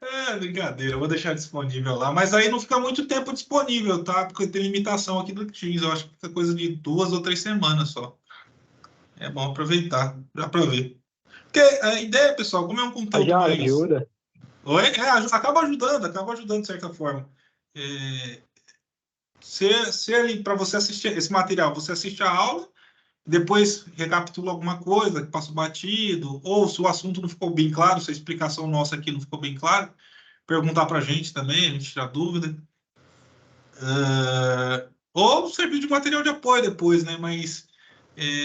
É, brincadeira, eu vou deixar disponível lá. Mas aí não fica muito tempo disponível, tá? Porque tem limitação aqui do Teams. Eu acho que fica coisa de 2 ou 3 semanas só. É bom aproveitar, já pra ver. Porque a ideia, pessoal, como é um conteúdo Já mais. ajuda. Oi? Acaba ajudando de certa forma. É, se para você assistir esse material, você assiste a aula, depois recapitula alguma coisa que passou batido, ou se o assunto não ficou bem claro, se a explicação nossa aqui não ficou bem clara, perguntar para a gente também, a gente tira dúvida. Ou servir de material de apoio depois, né? Mas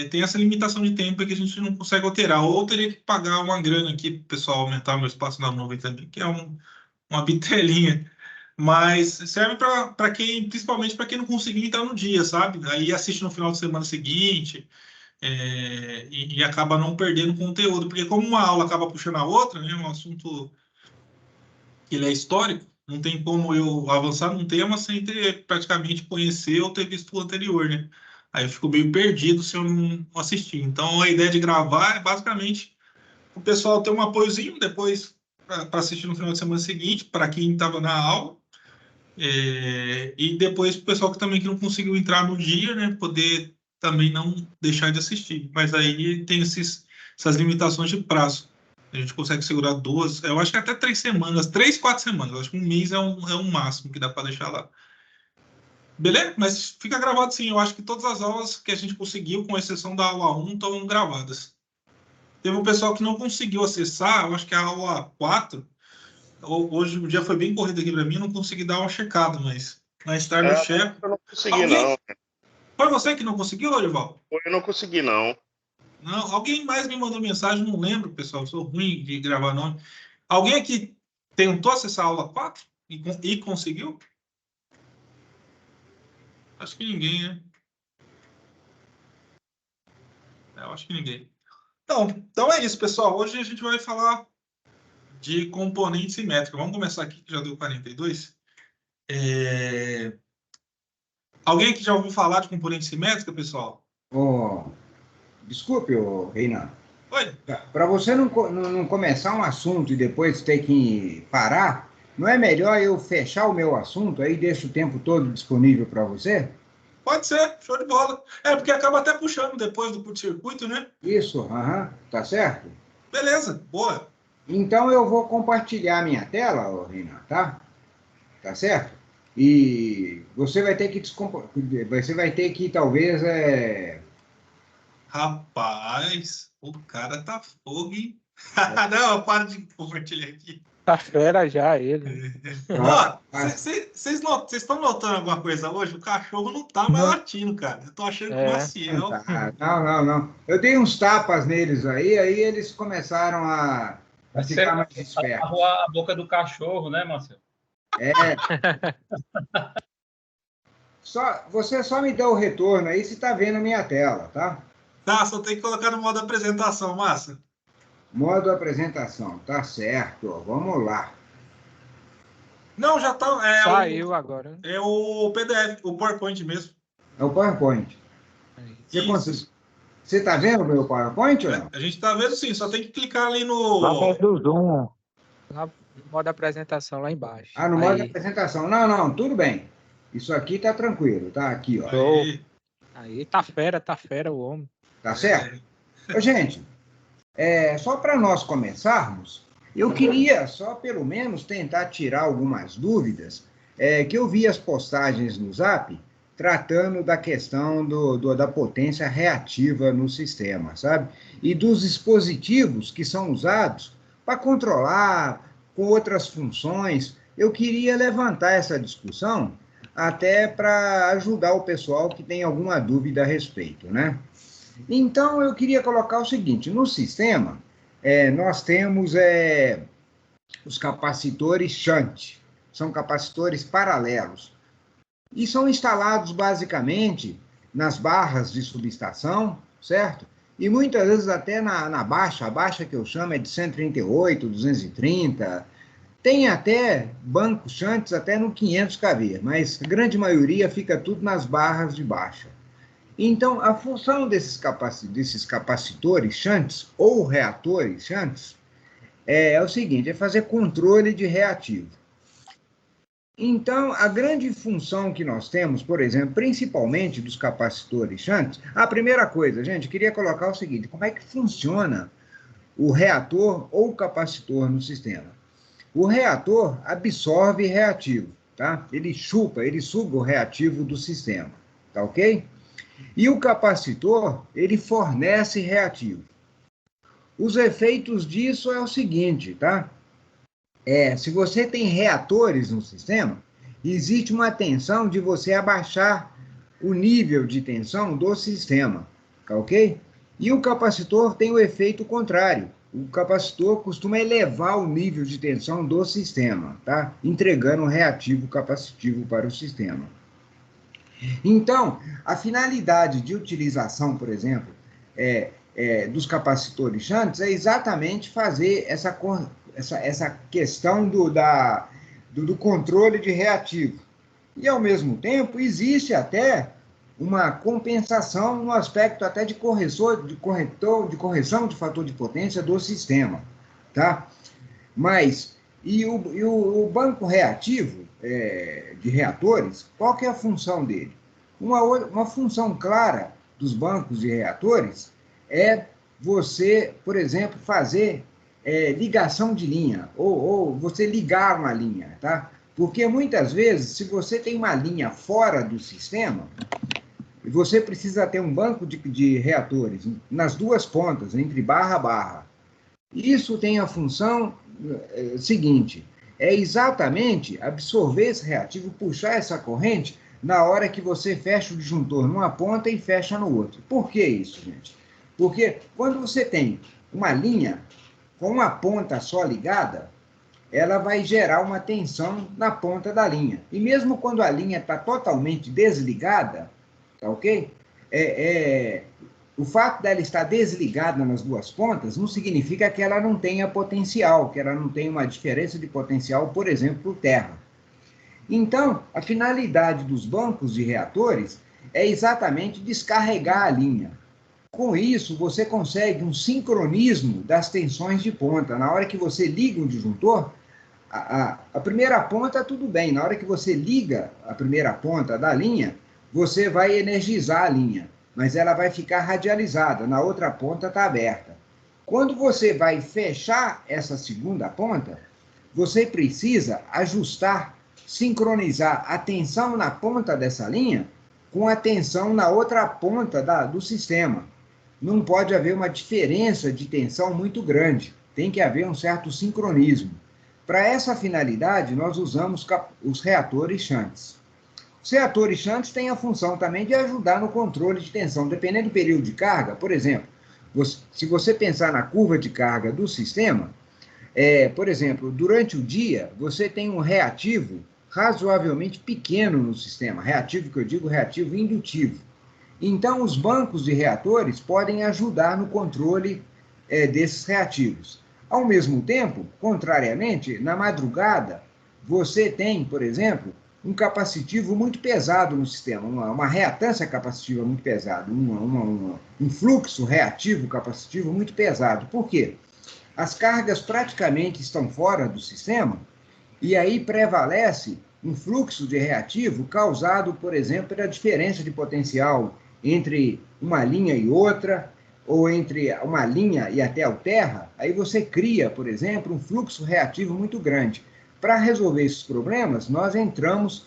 tem essa limitação de tempo que a gente não consegue alterar. Ou teria que pagar uma grana aqui para o pessoal aumentar meu espaço na nuvem também, que é uma bitelinha. Mas serve para quem, principalmente para quem não conseguir entrar no dia, sabe? Aí assiste no final de semana seguinte, e acaba não perdendo conteúdo, porque como uma aula acaba puxando a outra, né? Um assunto que ele é histórico, não tem como eu avançar num tema sem ter praticamente conhecer ou ter visto o anterior, né? Aí eu fico meio perdido se eu não assistir. Então a ideia de gravar é basicamente o pessoal ter um apoiozinho depois para assistir no final de semana seguinte, para quem estava na aula. E depois o pessoal que também que não conseguiu entrar no dia, né, poder também não deixar de assistir. Mas aí tem essas limitações de prazo. A gente consegue segurar 2, eu acho que até 3 semanas, 3, 4 semanas. Eu acho que um mês é um máximo que dá para deixar lá. Beleza? Mas fica gravado sim. Eu acho que todas as aulas que a gente conseguiu, com exceção da aula 1, estão gravadas. Teve um pessoal que não conseguiu acessar, eu acho que a aula 4. Hoje o dia foi bem corrido aqui para mim, não consegui dar uma checada, mas mais tarde eu checo. Eu não consegui, Alguém? não. Foi você que não conseguiu, Lorival? Eu não consegui, não. Não, alguém mais me mandou mensagem, não lembro, pessoal, sou ruim de gravar nome. Alguém aqui tentou acessar a aula 4 e conseguiu? Acho que ninguém, né? Eu acho que ninguém. Então é isso, pessoal. Hoje a gente vai falar de componente simétrico. Vamos começar aqui, que já deu 42. Alguém aqui já ouviu falar de componente simétrica, pessoal? Oh, desculpe, Reinan. Oi? Para você não começar um assunto e depois ter que parar, não é melhor eu fechar o meu assunto aí deixo o tempo todo disponível para você? Pode ser, show de bola. É, porque acaba até puxando depois do curto-circuito, né? Isso, tá certo? Beleza, boa. Então eu vou compartilhar minha tela, Reinan, tá? Tá certo? E você vai ter que você vai ter que talvez Rapaz, o cara tá fogo, hein? Não, para de compartilhar aqui. Tá fera já ele. Ó, vocês estão notando alguma coisa hoje? O cachorro não tá mais latindo, cara. Eu tô achando que o Maciel. Não. Eu dei uns tapas neles aí eles começaram a ficar mais espertos. A boca do cachorro, né, Marcelo? Você só me dá o retorno aí se tá vendo a minha tela, tá? Tá, só tem que colocar no modo apresentação, Massa. Modo apresentação, tá certo. Vamos lá. Não, já tá. Saiu agora. É o PDF, o PowerPoint mesmo. É o PowerPoint. Você está vendo o meu PowerPoint ou não? A gente está vendo sim, só tem que clicar ali no... Lá do Zoom. No modo apresentação, lá embaixo. No modo de apresentação. Não, tudo bem. Isso aqui tá tranquilo, tá aqui, ó. Aí tá fera o homem. Tá certo? Gente, só para nós começarmos, eu queria só pelo menos tentar tirar algumas dúvidas, que eu vi as postagens no Zap tratando da questão da potência reativa no sistema, sabe? E dos dispositivos que são usados para controlar com outras funções. Eu queria levantar essa discussão até para ajudar o pessoal que tem alguma dúvida a respeito, né? Então, eu queria colocar o seguinte, no sistema, nós temos os capacitores shunt, são capacitores paralelos, e são instalados basicamente nas barras de subestação, certo? E muitas vezes até na baixa, a baixa que eu chamo é de 138, 230, tem até bancos shunts até no 500 kV, mas a grande maioria fica tudo nas barras de baixa. Então, a função desses capacitores shunts ou reatores shunts é o seguinte, é fazer controle de reativo. Então, a grande função que nós temos, por exemplo, principalmente dos capacitores shunts, a primeira coisa, gente, queria colocar o seguinte, como é que funciona o reator ou capacitor no sistema? O reator absorve reativo, tá? Ele chupa, ele suga o reativo do sistema, tá ok? E o capacitor, ele fornece reativo. Os efeitos disso é o seguinte, tá? Se você tem reatores no sistema, existe uma tensão de você abaixar o nível de tensão do sistema, tá ok? E o capacitor tem o efeito contrário. O capacitor costuma elevar o nível de tensão do sistema, tá? Entregando um reativo capacitivo para o sistema. Então, a finalidade de utilização, por exemplo, dos capacitores shunts é exatamente fazer essa questão do controle de reativo. E, ao mesmo tempo, existe até uma compensação no aspecto até de correção de fator de potência do sistema, tá? Mas, o banco reativo de reatores, qual que é a função dele? Uma função clara dos bancos de reatores é você, por exemplo, fazer ligação de linha, ou você ligar uma linha, tá? Porque muitas vezes, se você tem uma linha fora do sistema, você precisa ter um banco de reatores nas duas pontas, entre barra a barra. Isso tem a função seguinte, é exatamente absorver esse reativo, puxar essa corrente na hora que você fecha o disjuntor numa ponta e fecha no outro. Por que isso, gente? Porque quando você tem uma linha com uma ponta só ligada, ela vai gerar uma tensão na ponta da linha. E mesmo quando a linha está totalmente desligada, tá ok? O fato dela estar desligada nas duas pontas não significa que ela não tenha potencial, que ela não tenha uma diferença de potencial, por exemplo, por terra. Então, a finalidade dos bancos de reatores é exatamente descarregar a linha. Com isso, você consegue um sincronismo das tensões de ponta. Na hora que você liga um disjuntor, a primeira ponta, tudo bem. Na hora que você liga a primeira ponta da linha, você vai energizar a linha, mas ela vai ficar radializada. Na outra ponta está aberta. Quando você vai fechar essa segunda ponta, você precisa ajustar, sincronizar a tensão na ponta dessa linha com a tensão na outra ponta do sistema. Não pode haver uma diferença de tensão muito grande. Tem que haver um certo sincronismo. Para essa finalidade, nós usamos os reatores shunts. Os reatores shunts têm a função também de ajudar no controle de tensão. Dependendo do período de carga, por exemplo, se você pensar na curva de carga do sistema, por exemplo, durante o dia, você tem um reativo razoavelmente pequeno no sistema. Reativo que eu digo, reativo indutivo. Então, os bancos de reatores podem ajudar no controle desses reativos. Ao mesmo tempo, contrariamente, na madrugada, você tem, por exemplo, um capacitivo muito pesado no sistema, uma reatância capacitiva muito pesada, um fluxo reativo capacitivo muito pesado. Por quê? As cargas praticamente estão fora do sistema e aí prevalece um fluxo de reativo causado, por exemplo, pela diferença de potencial entre uma linha e outra, ou entre uma linha e até a terra, aí você cria, por exemplo, um fluxo reativo muito grande. Para resolver esses problemas, nós entramos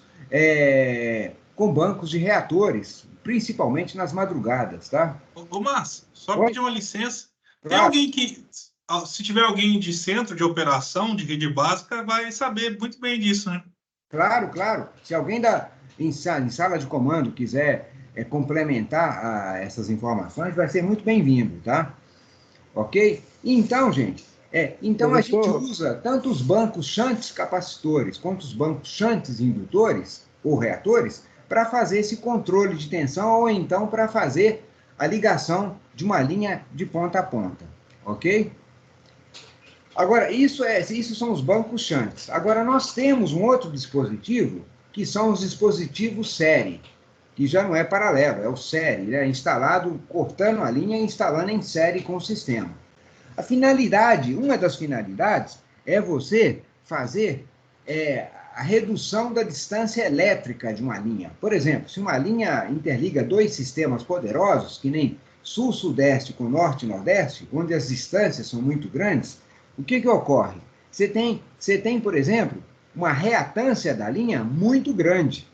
com bancos de reatores, principalmente nas madrugadas, tá? Ô, Márcio, só Oi? pedir uma licença. Tem Claro. alguém se tiver alguém de centro de operação, de rede básica, vai saber muito bem disso, né? Claro, claro. Se alguém em sala de comando quiser complementar essas informações, vai ser muito bem-vindo, tá? Ok? Então, gente, então a gente usa tanto os bancos shunts capacitores quanto os bancos shunts indutores ou reatores para fazer esse controle de tensão ou então para fazer a ligação de uma linha de ponta a ponta, ok? Agora, isso são os bancos shunts. Agora, nós temos um outro dispositivo, que são os dispositivos série, que já não é paralelo, é o série, instalado, cortando a linha e instalando em série com o sistema. A finalidade, uma das finalidades é você fazer a redução da distância elétrica de uma linha. Por exemplo, se uma linha interliga dois sistemas poderosos, que nem sul-sudeste com norte e nordeste, onde as distâncias são muito grandes, o que ocorre? Você tem, por exemplo, uma reatância da linha muito grande.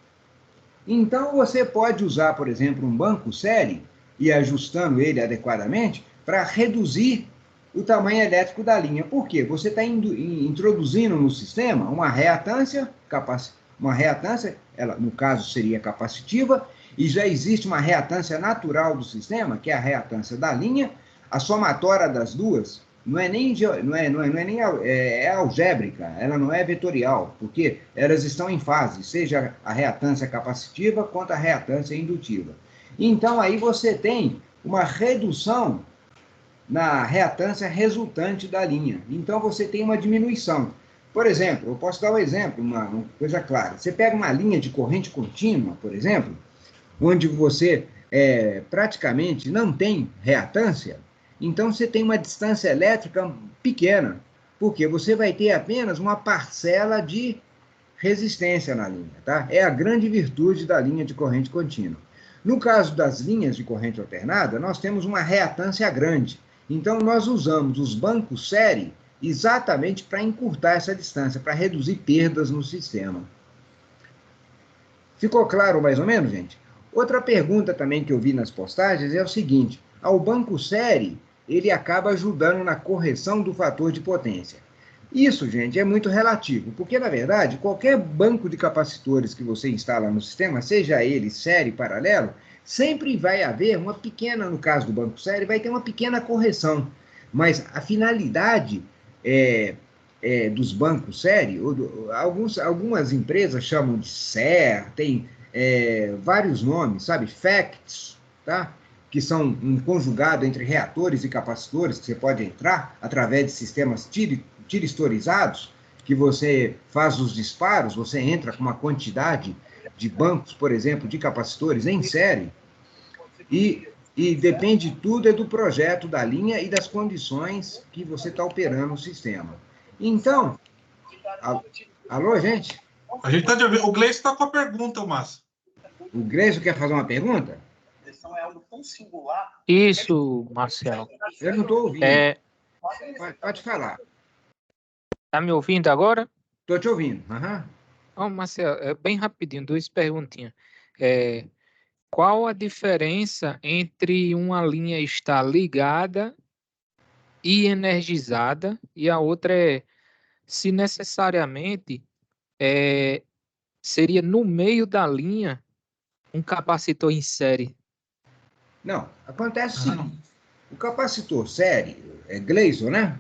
Então, você pode usar, por exemplo, um banco série e ajustando ele adequadamente para reduzir o tamanho elétrico da linha. Por quê? Você está introduzindo no sistema uma reatância, ela, no caso, seria capacitiva, e já existe uma reatância natural do sistema, que é a reatância da linha. A somatória das duas não é nem algébrica, ela não é vetorial, porque elas estão em fase, seja a reatância capacitiva quanto a reatância indutiva. Então, aí você tem uma redução na reatância resultante da linha. Então, você tem uma diminuição. Por exemplo, eu posso dar um exemplo, uma coisa clara. Você pega uma linha de corrente contínua, por exemplo, onde você praticamente não tem reatância, então você tem uma distância elétrica pequena, porque você vai ter apenas uma parcela de resistência na linha, tá? É a grande virtude da linha de corrente contínua. No caso das linhas de corrente alternada, nós temos uma reatância grande. Então, nós usamos os bancos série exatamente para encurtar essa distância, para reduzir perdas no sistema. Ficou claro mais ou menos, gente? Outra pergunta também que eu vi nas postagens é o seguinte: o banco série, ele acaba ajudando na correção do fator de potência. Isso, gente, é muito relativo, porque, na verdade, qualquer banco de capacitores que você instala no sistema, seja ele série, paralelo, sempre vai haver uma pequena, no caso do banco série, vai ter uma pequena correção. Mas a finalidade dos bancos série, algumas empresas chamam de SER, tem vários nomes, sabe? FACTS, tá? Que são um conjugado entre reatores e capacitores, que você pode entrar através de sistemas tiristorizados, que você faz os disparos, você entra com uma quantidade de bancos, por exemplo, de capacitores em série, e depende tudo do projeto da linha e das condições que você está operando o sistema. Então, alô, gente? A gente está de ouvir. O Gleison está com a pergunta, Márcio. O Gleison quer fazer uma pergunta? É algo tão singular. Isso, Marcelo. Eu não estou ouvindo. Pode falar. Tá me ouvindo agora? Estou te ouvindo. Uhum. Marcelo, bem rapidinho, duas perguntinhas. Qual a diferença entre uma linha estar ligada e energizada e a outra se necessariamente seria no meio da linha um capacitor em série? Não, acontece o seguinte. O capacitor série, Gleison, né?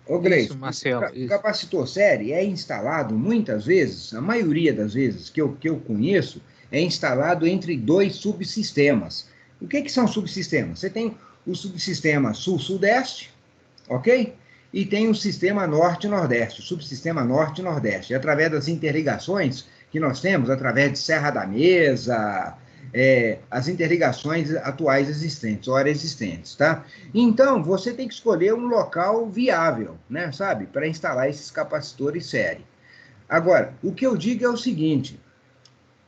Ô, Gleison, isso, Marcelo, o capacitor série é instalado muitas vezes, a maioria das vezes que eu conheço, é instalado entre dois subsistemas. O que são subsistemas? Você tem o subsistema sul-sudeste, ok? E tem o sistema norte-nordeste, o subsistema norte-nordeste. Através das interligações que nós temos, através de Serra da Mesa, as interligações atuais existentes, ora existentes, tá? Então, você tem que escolher um local viável, né, sabe, para instalar esses capacitores série. Agora, o que eu digo é o seguinte: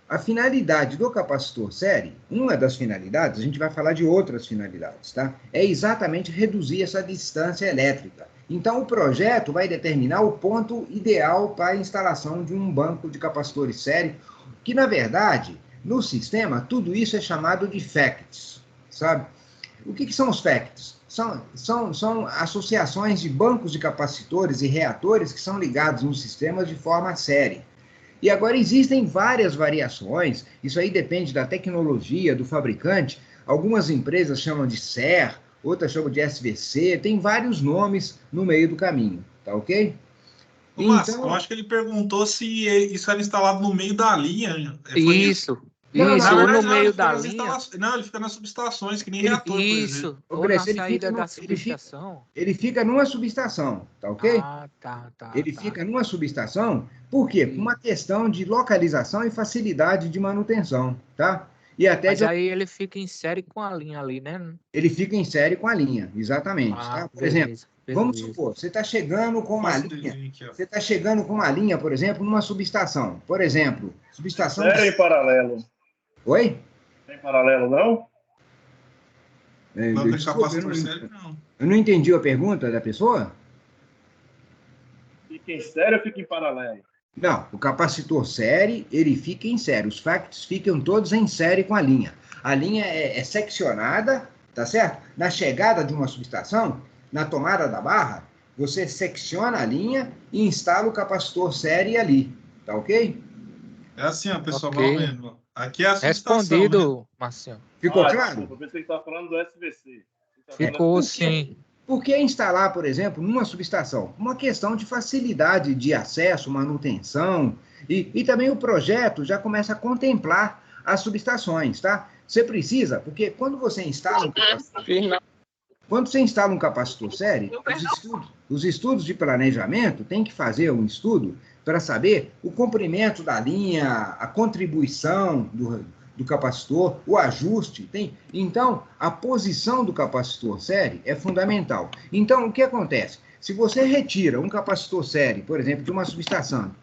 a finalidade do capacitor série, uma das finalidades, a gente vai falar de outras finalidades, tá? É exatamente reduzir essa distância elétrica. Então, o projeto vai determinar o ponto ideal para a instalação de um banco de capacitores série, que, na verdade, no sistema, tudo isso é chamado de FACTS, sabe? O que são os FACTS? São associações de bancos de capacitores e reatores que são ligados nos sistemas de forma série. E agora existem várias variações, isso aí depende da tecnologia, do fabricante. Algumas empresas chamam de SER, outras chamam de SVC, tem vários nomes no meio do caminho, tá ok? Márcio, eu acho que ele perguntou se isso era instalado no meio da linha. Isso, ou no meio da linha. Não, ele fica nas subestações, que nem reator, isso, por exemplo. Ou na saída da subestação. Ele fica numa subestação, tá ok? Tá. Ele fica numa subestação, por quê? Por uma questão de localização e facilidade de manutenção, tá? e até Mas aí ele fica em série com a linha ali, né? ele fica em série com a linha, exatamente. Ah, Tá? Por exemplo, beleza, vamos beleza. supor, você está chegando com uma Posso linha, desenhar aqui, ó. você está chegando com uma linha, por exemplo, numa subestação. Por exemplo, subestação. Sério em paralelo? Oi? Tem paralelo, não? Não tem Desculpa, capacitor sério, não. eu não entendi a pergunta da pessoa. Fica em série ou fica em paralelo? Não, o capacitor série, ele fica em série. Os facts ficam todos em série com a linha. A linha é seccionada, tá certo? Na chegada de uma subestação, na tomada da barra, você secciona a linha e instala o capacitor série ali, tá ok? É assim, ó, pessoal, Ok. mais ou menos. Ó. Aqui é a subestação, né? Respondido, Marcinho. Ficou claro? Desculpa, eu pensei que estava falando do SVC. Ficou sim. Por que instalar, por exemplo, numa subestação? Uma questão de facilidade de acesso, manutenção, e também o projeto já começa a contemplar as subestações, tá? Você precisa, porque quando você instala um capacitor série, os estudos de planejamento têm que fazer um estudo para saber o comprimento da linha, a contribuição do capacitor, o ajuste. Então, a posição do capacitor série é fundamental. Então, o que acontece? Se você retira um capacitor série, por exemplo, de uma subestação,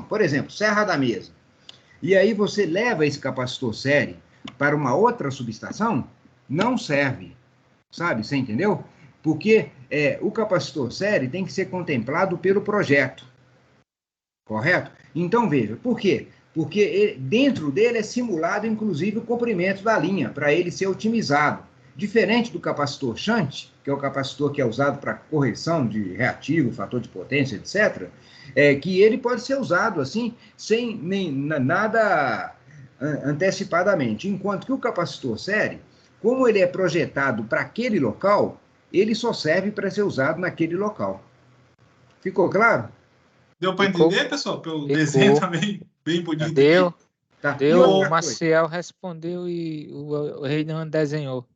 por exemplo, Serra da Mesa, e aí você leva esse capacitor série para uma outra subestação, não serve. Sabe? Você entendeu? Porque o capacitor série tem que ser contemplado pelo projeto. Correto? Então, veja, por quê? Porque dentro dele é simulado, inclusive, o comprimento da linha, para ele ser otimizado. Diferente do capacitor shunt, que é o capacitor que é usado para correção de reativo, fator de potência, etc., que ele pode ser usado assim, sem nada antecipadamente. Enquanto que o capacitor série, como ele é projetado para aquele local, ele só serve para ser usado naquele local. Ficou claro? Deu para Ficou. entender, pessoal? Pelo Ficou. desenho também bem bonito Deu. aqui. Tá. Deu, E o outra coisa. Maciel respondeu e o Reinan desenhou.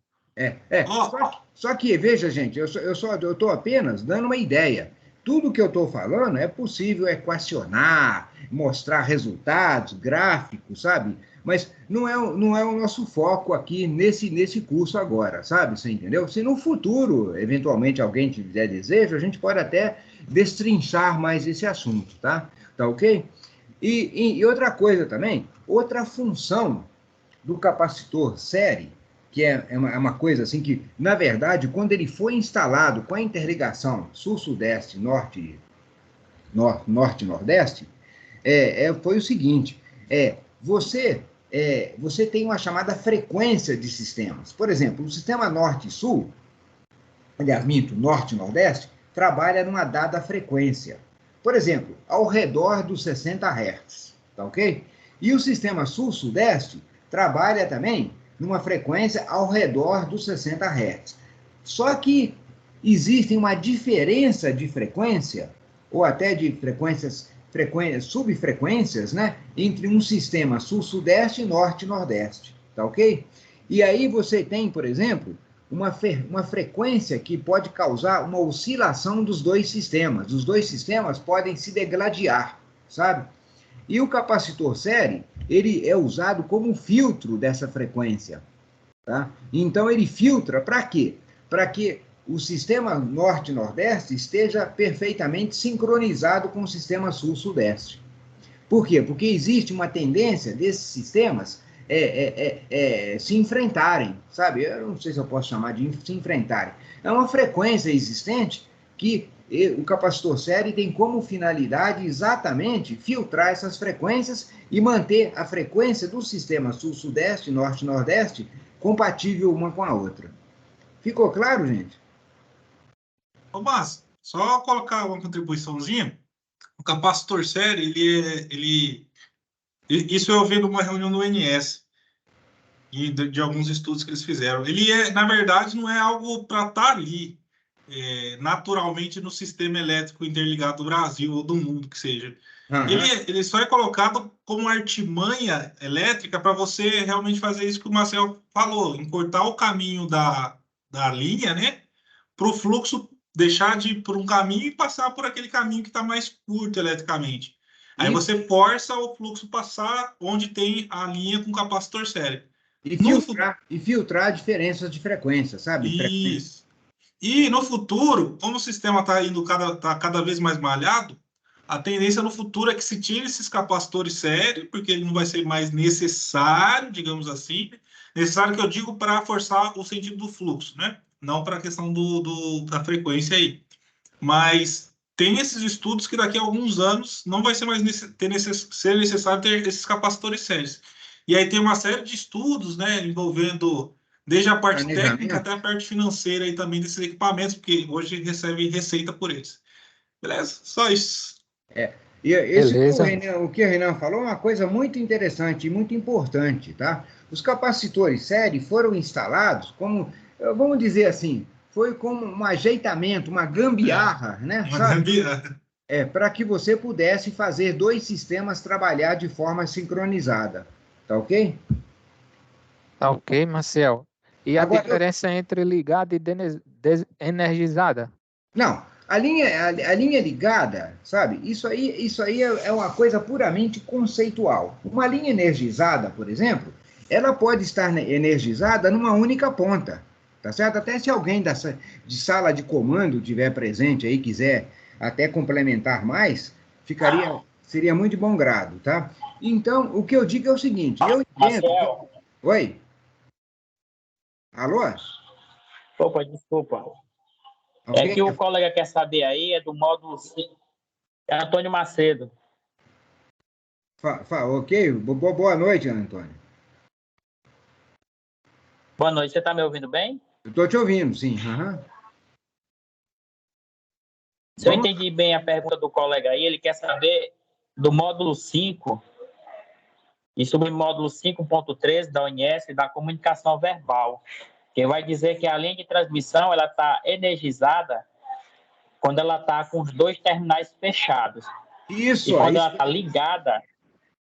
Ó. Só que, veja, gente, eu estou apenas dando uma ideia. Tudo que eu estou falando é possível equacionar, mostrar resultados, gráficos, sabe? Mas não é o nosso foco aqui nesse curso agora, sabe? Você entendeu? Se no futuro, eventualmente, alguém tiver desejo, a gente pode até destrinchar mais esse assunto, tá? Tá ok? E outra coisa também, outra função do capacitor série, que é uma coisa assim que, na verdade, quando ele foi instalado com a interligação sul-sudeste, norte-nordeste, foi o seguinte, você tem uma chamada frequência de sistemas. Por exemplo, o sistema norte-sul, aliás, norte-nordeste, trabalha numa dada frequência. Por exemplo, ao redor dos 60 Hz, tá ok? E o sistema sul-sudeste trabalha também numa frequência ao redor dos 60 Hz. Só que existe uma diferença de frequência, ou até de subfrequências, né, entre um sistema sul-sudeste e norte-nordeste, tá ok? E aí você tem, por exemplo, uma frequência que pode causar uma oscilação dos dois sistemas. Os dois sistemas podem se degladiar, sabe? E o capacitor série, ele é usado como filtro dessa frequência, tá? Então, ele filtra para quê? Para que o sistema norte-nordeste esteja perfeitamente sincronizado com o sistema sul-sudeste. Por quê? Porque existe uma tendência desses sistemas se enfrentarem, sabe? Eu não sei se eu posso chamar de se enfrentarem. É uma frequência existente que o capacitor série tem como finalidade exatamente filtrar essas frequências e manter a frequência do sistema sul-sudeste, norte-nordeste, compatível uma com a outra. Ficou claro, gente? Ô, Márcio, só colocar uma contribuiçãozinha. O capacitor série, isso eu vi numa reunião do INS e de alguns estudos que eles fizeram. Ele na verdade, não é algo para estar ali naturalmente no sistema elétrico interligado do Brasil ou do mundo que seja. Uhum. Ele só é colocado como artimanha elétrica para você realmente fazer isso que o Marcel falou, encurtar o caminho da linha, né, para o fluxo deixar de ir por um caminho e passar por aquele caminho que está mais curto eletricamente. Aí você força o fluxo passar onde tem a linha com capacitor série. E filtrar diferenças de frequência, sabe? Isso. E no futuro, como o sistema está indo cada vez mais malhado, a tendência no futuro é que se tire esses capacitores sérios, porque ele não vai ser mais necessário, digamos assim. Necessário que eu digo para forçar o sentido do fluxo, né? Não para a questão da frequência aí. Mas tem esses estudos que daqui a alguns anos não vai ser mais ser necessário ter esses capacitores sérios. E aí tem uma série de estudos, né, envolvendo desde a parte técnica até a parte financeira aí também desses equipamentos, porque hoje recebe receita por eles. Beleza? Só isso. E o que o Renan falou é uma coisa muito interessante e muito importante, tá? Os capacitores sérios foram instalados como, vamos dizer assim, foi como um ajeitamento, uma gambiarra, né? Uma gambiarra. Para que você pudesse fazer dois sistemas trabalhar de forma sincronizada. Tá ok? Tá ok, Marcel. E agora, a diferença entre ligada e desenergizada? Não, a linha ligada, sabe? Isso aí é uma coisa puramente conceitual. Uma linha energizada, por exemplo, ela pode estar energizada numa única ponta, tá certo? Até se alguém de sala de comando tiver presente aí, quiser até complementar mais, seria muito de bom grado, tá? Então, o que eu digo é o seguinte, eu entendo... Marcel. Oi? Alô? Opa, desculpa. Okay. É que o colega quer saber aí, é do módulo 5. É Antônio Macedo. Ok, boa noite, Antônio. Boa noite, você está me ouvindo bem? Eu estou te ouvindo, sim. Uhum. Se eu entendi bem a pergunta do colega aí, ele quer saber do módulo 5 e submódulo 5.13 da ONS da comunicação verbal, que vai dizer que a linha de transmissão ela está energizada quando ela está com os dois terminais fechados. Isso. E quando ela está ligada,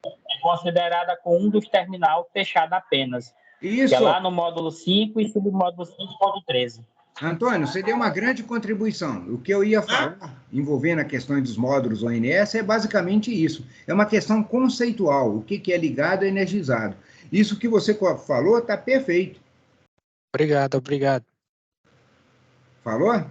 é considerada com um dos terminais fechado apenas. Isso. Que é lá no módulo 5 e submódulo 5.13. Antônio, você deu uma grande contribuição. O que eu ia falar, envolvendo a questão dos módulos ONS, é basicamente isso. É uma questão conceitual. O que é ligado e energizado. Isso que você falou está perfeito. Obrigado. Falou?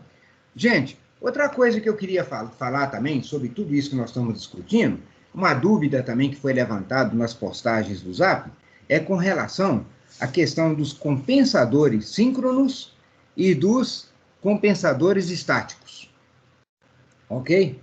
Gente, outra coisa que eu queria falar também sobre tudo isso que nós estamos discutindo, uma dúvida também que foi levantada nas postagens do Zap, é com relação à questão dos compensadores síncronos e dos compensadores estáticos. Ok?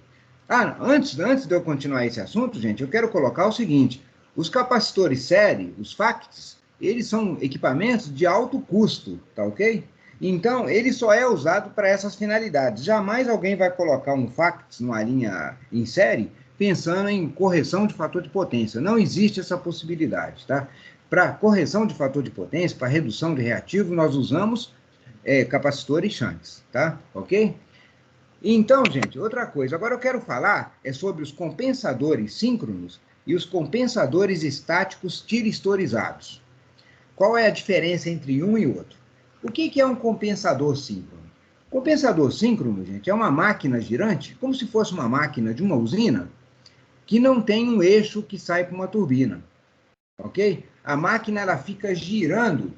Antes de eu continuar esse assunto, gente, eu quero colocar o seguinte, os capacitores série, os FACTs, eles são equipamentos de alto custo, tá ok? Então, ele só é usado para essas finalidades. Jamais alguém vai colocar um FACTs numa linha em série pensando em correção de fator de potência. Não existe essa possibilidade, tá? Para correção de fator de potência, para redução de reativo, nós usamos capacitores shunts, tá? Ok? Então, gente, outra coisa. Agora eu quero falar sobre os compensadores síncronos e os compensadores estáticos tiristorizados. Qual é a diferença entre um e outro? O que é um compensador síncrono? Compensador síncrono, gente, é uma máquina girante, como se fosse uma máquina de uma usina, que não tem um eixo que sai para uma turbina, ok? A máquina, ela fica girando,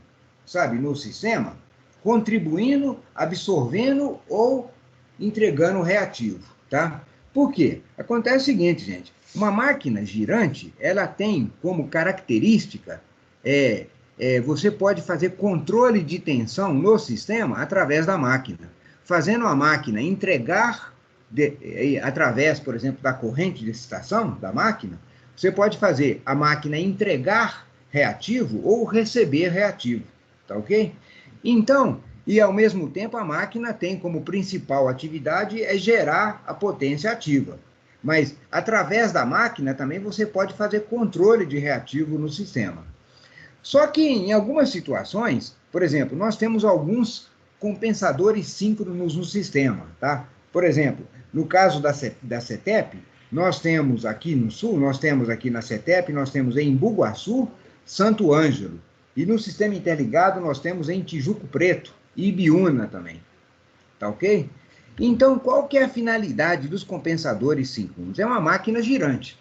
sabe, no sistema, contribuindo, absorvendo ou entregando reativo, tá? Por quê? Acontece o seguinte, gente, uma máquina girante, ela tem como característica, você pode fazer controle de tensão no sistema através da máquina, fazendo a máquina entregar, através, por exemplo, da corrente de excitação da máquina, você pode fazer a máquina entregar reativo ou receber reativo, tá ok? Então, e ao mesmo tempo a máquina tem como principal atividade gerar a potência ativa. Mas através da máquina também você pode fazer controle de reativo no sistema. Só que em algumas situações, por exemplo, nós temos alguns compensadores síncronos no sistema, tá? Por exemplo, no caso da CETEP, nós temos aqui no Sul, nós temos aqui na CETEP, nós temos em Bugaçu, Santo Ângelo. E no sistema interligado nós temos em Tijuco Preto e Ibiúna também. Tá ok? Então, qual que é a finalidade dos compensadores síncronos? É uma máquina girante.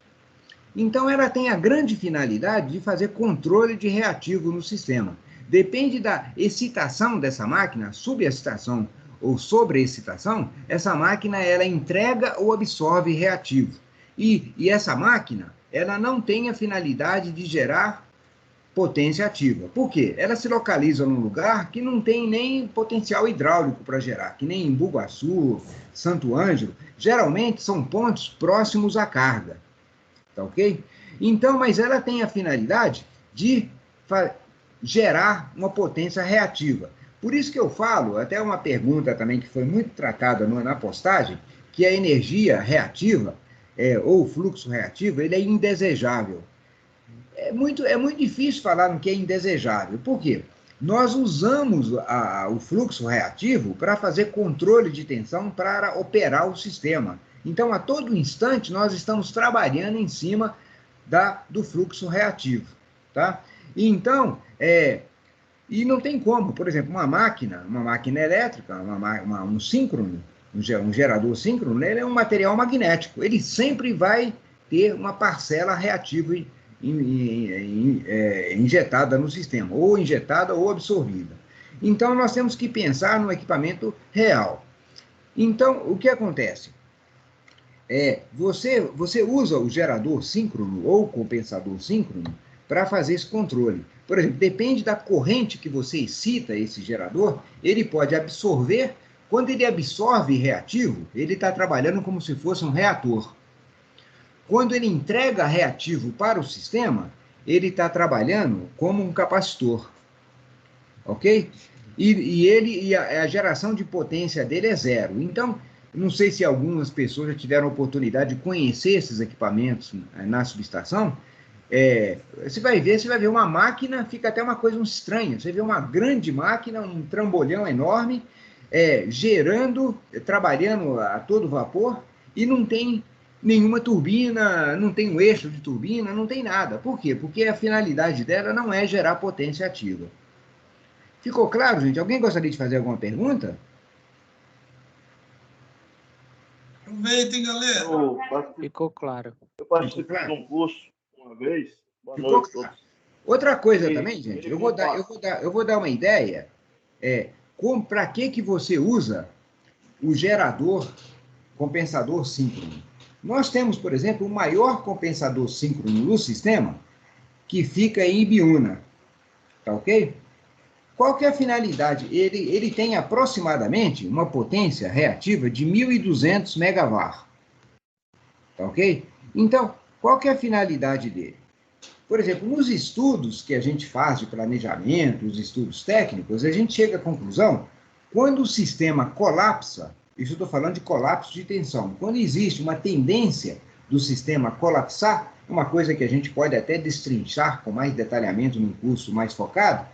Então, ela tem a grande finalidade de fazer controle de reativo no sistema. Depende da excitação dessa máquina, subexcitação ou sobreexcitação, essa máquina ela entrega ou absorve reativo. E essa máquina ela não tem a finalidade de gerar potência ativa. Por quê? Ela se localiza num lugar que não tem nem potencial hidráulico para gerar, que nem em Bugaçu, Santo Ângelo. Geralmente são pontos próximos à carga. Tá ok? Então, mas ela tem a finalidade de gerar uma potência reativa. Por isso que eu falo, até uma pergunta também que foi muito tratada na postagem, que a energia reativa, ou o fluxo reativo, ele é indesejável. É muito difícil falar no que é indesejável. Por quê? Nós usamos o fluxo reativo para fazer controle de tensão para operar o sistema. Então, a todo instante, nós estamos trabalhando em cima do fluxo reativo. Tá? Então, e não tem como, por exemplo, uma máquina elétrica, um síncrono, um gerador síncrono, ele é um material magnético. Ele sempre vai ter uma parcela reativa injetada no sistema, ou injetada ou absorvida. Então, nós temos que pensar no equipamento real. Então, o que acontece? Você usa o gerador síncrono ou compensador síncrono para fazer esse controle. Por exemplo, depende da corrente que você excita esse gerador, ele pode absorver. Quando ele absorve reativo, ele está trabalhando como se fosse um reator. Quando ele entrega reativo para o sistema, ele está trabalhando como um capacitor. Ok? E a geração de potência dele é zero. Então, não sei se algumas pessoas já tiveram a oportunidade de conhecer esses equipamentos na subestação. Você vai ver uma máquina, fica até uma coisa estranha. Você vê uma grande máquina, um trambolhão enorme, trabalhando a todo vapor, e não tem nenhuma turbina, não tem um eixo de turbina, não tem nada. Por quê? Porque a finalidade dela não é gerar potência ativa. Ficou claro, gente? Alguém gostaria de fazer alguma pergunta? Aproveitem, galera. Ficou claro. Eu participei de um curso uma vez. Boa Ficou noite a claro. todos. Outra coisa E também, gente, ele eu vou dar uma ideia. Para que você usa o gerador compensador síncrono? Nós temos, por exemplo, o maior compensador síncrono no sistema, que fica em Ibiúna. Tá ok? Qual que é a finalidade? Ele tem aproximadamente uma potência reativa de 1.200 megavar. Tá ok? Então, qual que é a finalidade dele? Por exemplo, nos estudos que a gente faz de planejamento, os estudos técnicos, a gente chega à conclusão, quando o sistema colapsa, isso eu estou falando de colapso de tensão, quando existe uma tendência do sistema colapsar, uma coisa que a gente pode até destrinchar com mais detalhamento num curso mais focado,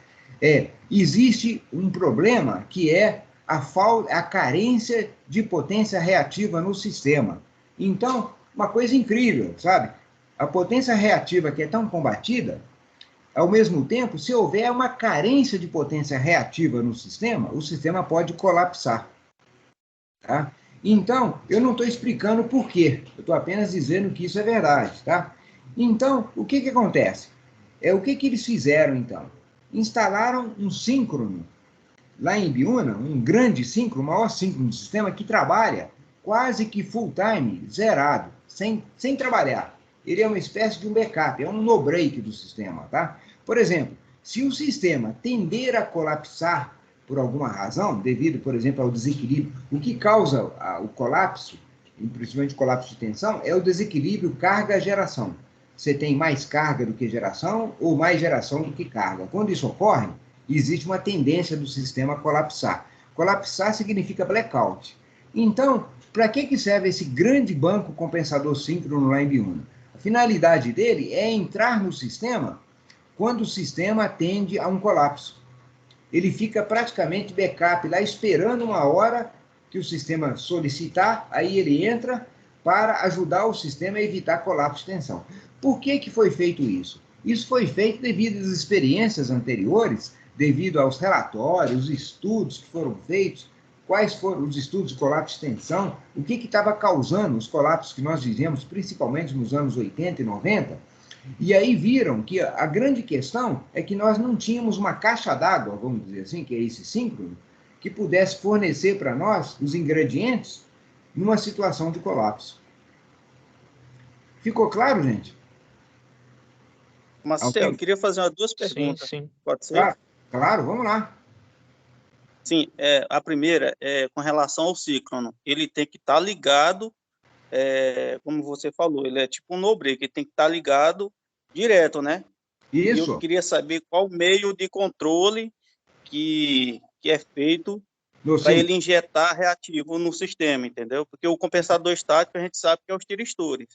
existe um problema que é a carência de potência reativa no sistema. Então, uma coisa incrível, sabe? A potência reativa que é tão combatida, ao mesmo tempo, se houver uma carência de potência reativa no sistema, o sistema pode colapsar. Tá? Então, eu não estou explicando por quê, eu estou apenas dizendo que isso é verdade. Tá? Então, o que acontece? O que eles fizeram, então? Instalaram um síncrono lá em Ibiúna, um grande síncrono, o maior síncrono do sistema, que trabalha quase que full time, zerado, sem trabalhar. Ele é uma espécie de um backup, é um no-break do sistema. Tá? Por exemplo, se o sistema tender a colapsar por alguma razão, devido, por exemplo, ao desequilíbrio, o que causa o colapso, principalmente o colapso de tensão, é o desequilíbrio carga-geração. Você tem mais carga do que geração ou mais geração do que carga. Quando isso ocorre, existe uma tendência do sistema a colapsar. Colapsar significa blackout. Então, para que serve esse grande banco compensador síncrono lá em Ibiúna? A finalidade dele é entrar no sistema quando o sistema tende a um colapso. Ele fica praticamente backup lá, esperando uma hora que o sistema solicitar, aí ele entra para ajudar o sistema a evitar colapso de tensão. Por que foi feito isso? Isso foi feito devido às experiências anteriores, devido aos relatórios, estudos que foram feitos quais foram os estudos de colapso de tensão, o que estava causando os colapsos que nós vivemos, principalmente nos anos 80 e 90, e aí viram que a grande questão é que nós não tínhamos uma caixa d'água, vamos dizer assim, que é esse síncrono, que pudesse fornecer para nós os ingredientes numa situação de colapso. Ficou claro, gente? Marcelo, eu queria fazer duas perguntas. Sim. Pode ser? Claro, vamos lá. Sim, a primeira é com relação ao síncrono. Ele tem que estar ligado, como você falou, ele é tipo um no-break, ele tem que estar ligado direto, né? Isso. E eu queria saber qual meio de controle que é feito para ele injetar reativo no sistema, entendeu? Porque o compensador estático a gente sabe que é os tiristores.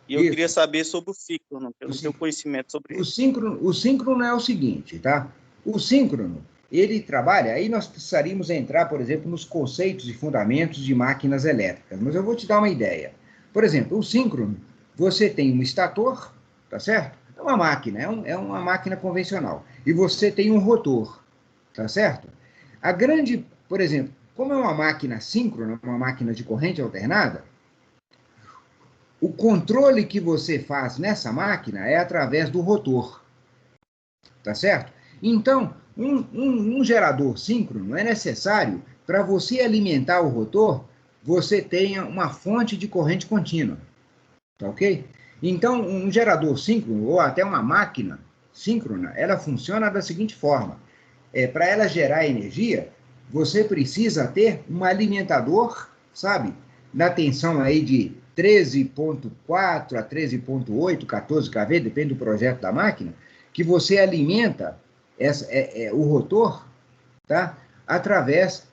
E eu queria saber sobre o síncrono, eu não tenho conhecimento sobre isso. O síncrono é o seguinte, tá? O síncrono, ele trabalha, aí nós precisaríamos entrar, por exemplo, nos conceitos e fundamentos de máquinas elétricas, mas eu vou te dar uma ideia. Por exemplo, o síncrono, você tem um estator, tá certo? É uma máquina, é uma máquina convencional. E você tem um rotor, tá certo? Por exemplo, como é uma máquina síncrona, uma máquina de corrente alternada, o controle que você faz nessa máquina é através do rotor, tá certo? Então, um gerador síncrono é necessário para você alimentar o rotor, você tenha uma fonte de corrente contínua, tá ok? Então, um gerador síncrono, ou até uma máquina síncrona, ela funciona da seguinte forma. Para ela gerar energia, você precisa ter um alimentador, sabe? Na tensão aí de 13.4 a 13.8, 14 kV, depende do projeto da máquina, que você alimenta o rotor, tá? Através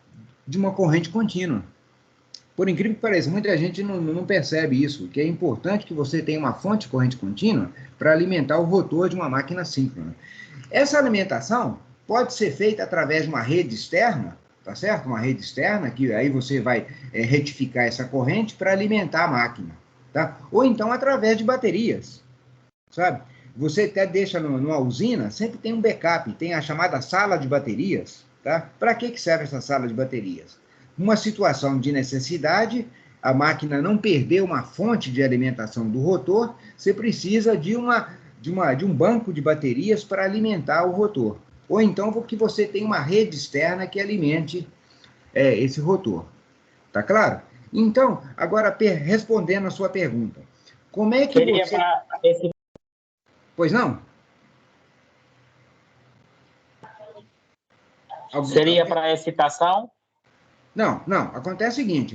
de uma corrente contínua. Por incrível que pareça, muita gente não percebe isso, que é importante que você tenha uma fonte de corrente contínua para alimentar o rotor de uma máquina síncrona. Essa alimentação pode ser feita através de uma rede externa, tá certo? Uma rede externa, que aí você vai retificar essa corrente para alimentar a máquina, tá? Ou então através de baterias, sabe? Você até deixa numa usina, sempre tem um backup, tem a chamada sala de baterias, tá? Para que serve essa sala de baterias? Uma situação de necessidade, a máquina não perdeu uma fonte de alimentação do rotor, você precisa de um banco de baterias para alimentar o rotor. Ou então que você tem uma rede externa que alimente esse rotor. Tá claro? Então, agora, respondendo a sua pergunta, como é que você... Pois não? Seria para excitação? Não. Acontece o seguinte,